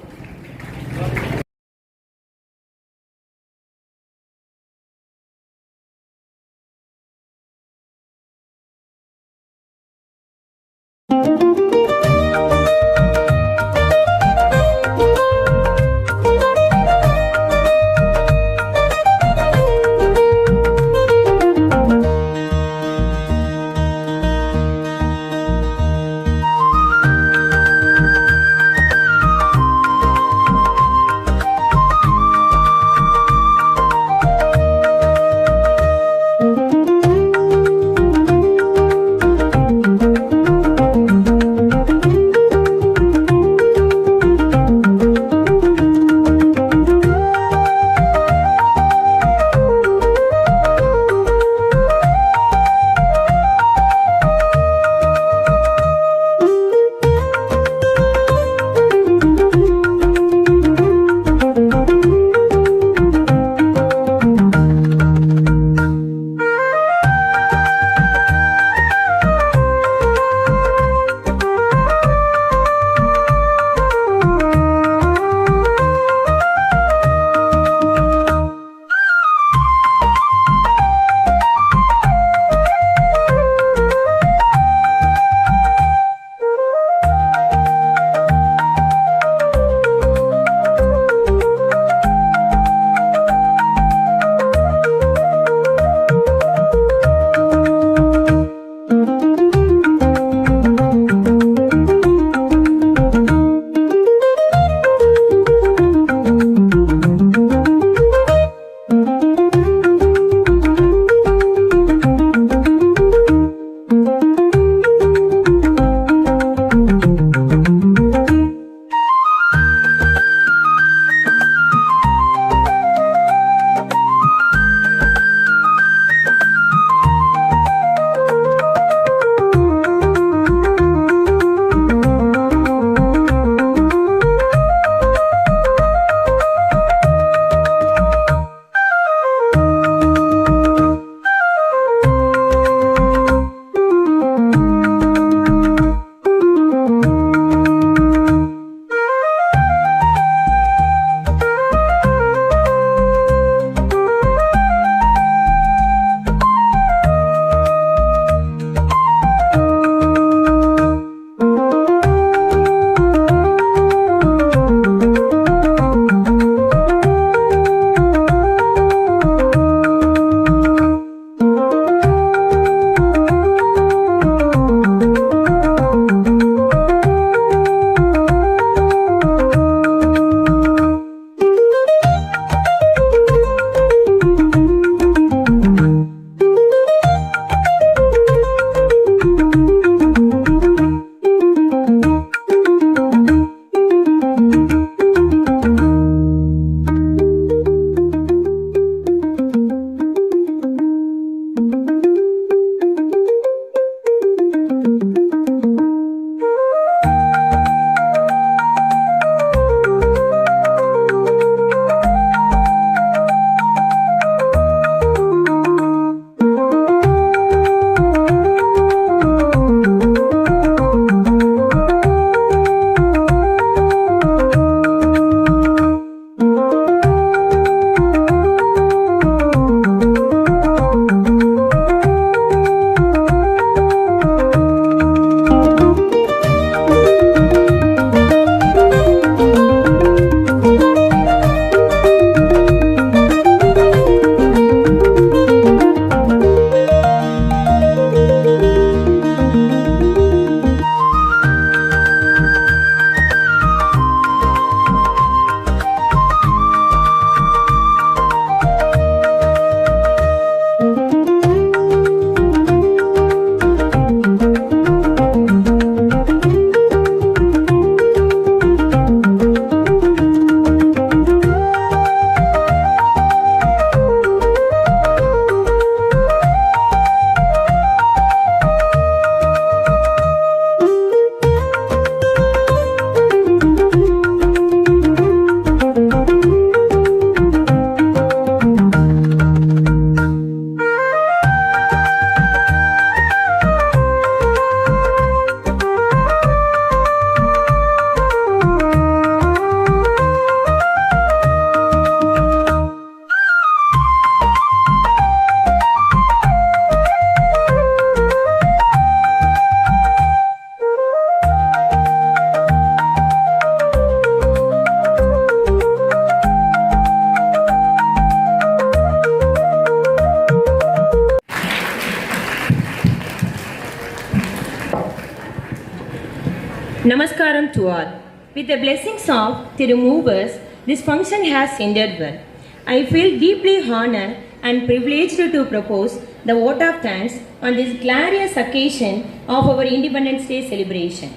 Namaskaram to all. With the blessings of Thiru Movers, this function has ended well. I feel deeply honored and privileged to propose the vote of thanks on this glorious occasion of our Independence Day celebration.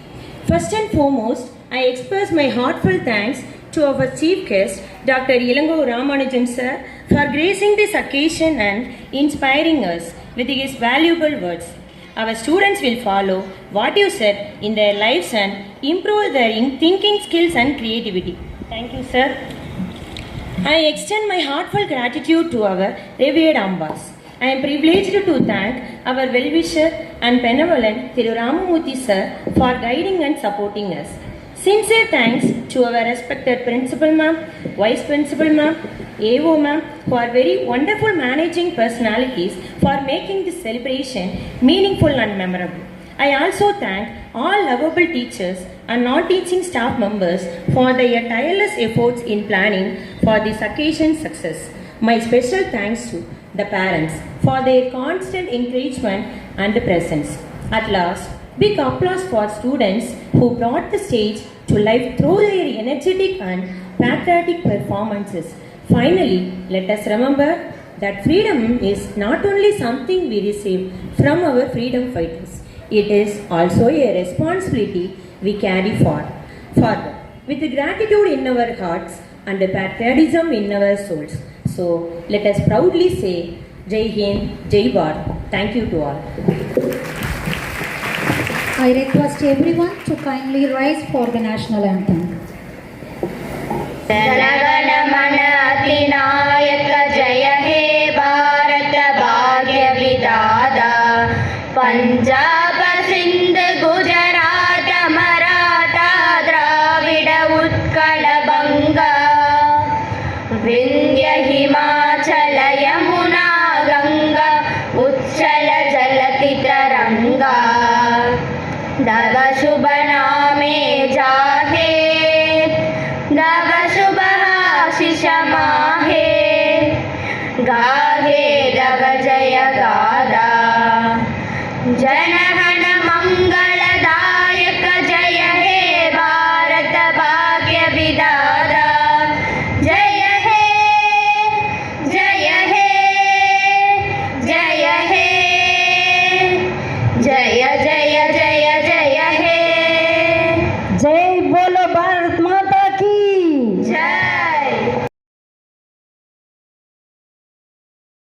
First and foremost, I express my heartfelt thanks to our chief guest, Dr. Ilango Ramanujan sir, for gracing this occasion and inspiring us with his valuable words. Our students will follow what you said in their lives and improve their thinking skills and creativity. Thank you, sir. I extend my heartfelt gratitude to our revered Ambas. I am privileged to thank our well-wisher and benevolent Thiru Ramamurthy sir for guiding and supporting us. Sincere thanks to our respected Principal ma'am, Vice Principal ma'am, AO ma'am, who are very wonderful managing personalities for making this celebration meaningful and memorable. I also thank all lovable teachers and non-teaching staff members for their tireless efforts in planning for this occasion's success. My special thanks to the parents for their constant encouragement and presence. At last, big applause for students who brought the stage to life through their energetic and patriotic performances. Finally, let us remember that freedom is not only something we receive from our freedom fighters, it is also a responsibility we carry forward with gratitude in our hearts and patriotism in our souls. So, let us proudly say, Jai Hind, Jai Bharat. Thank you to all. I request everyone to kindly rise for the national anthem. जनगण अधिनायक जय हे भारत भाग्य विधाता पंजाब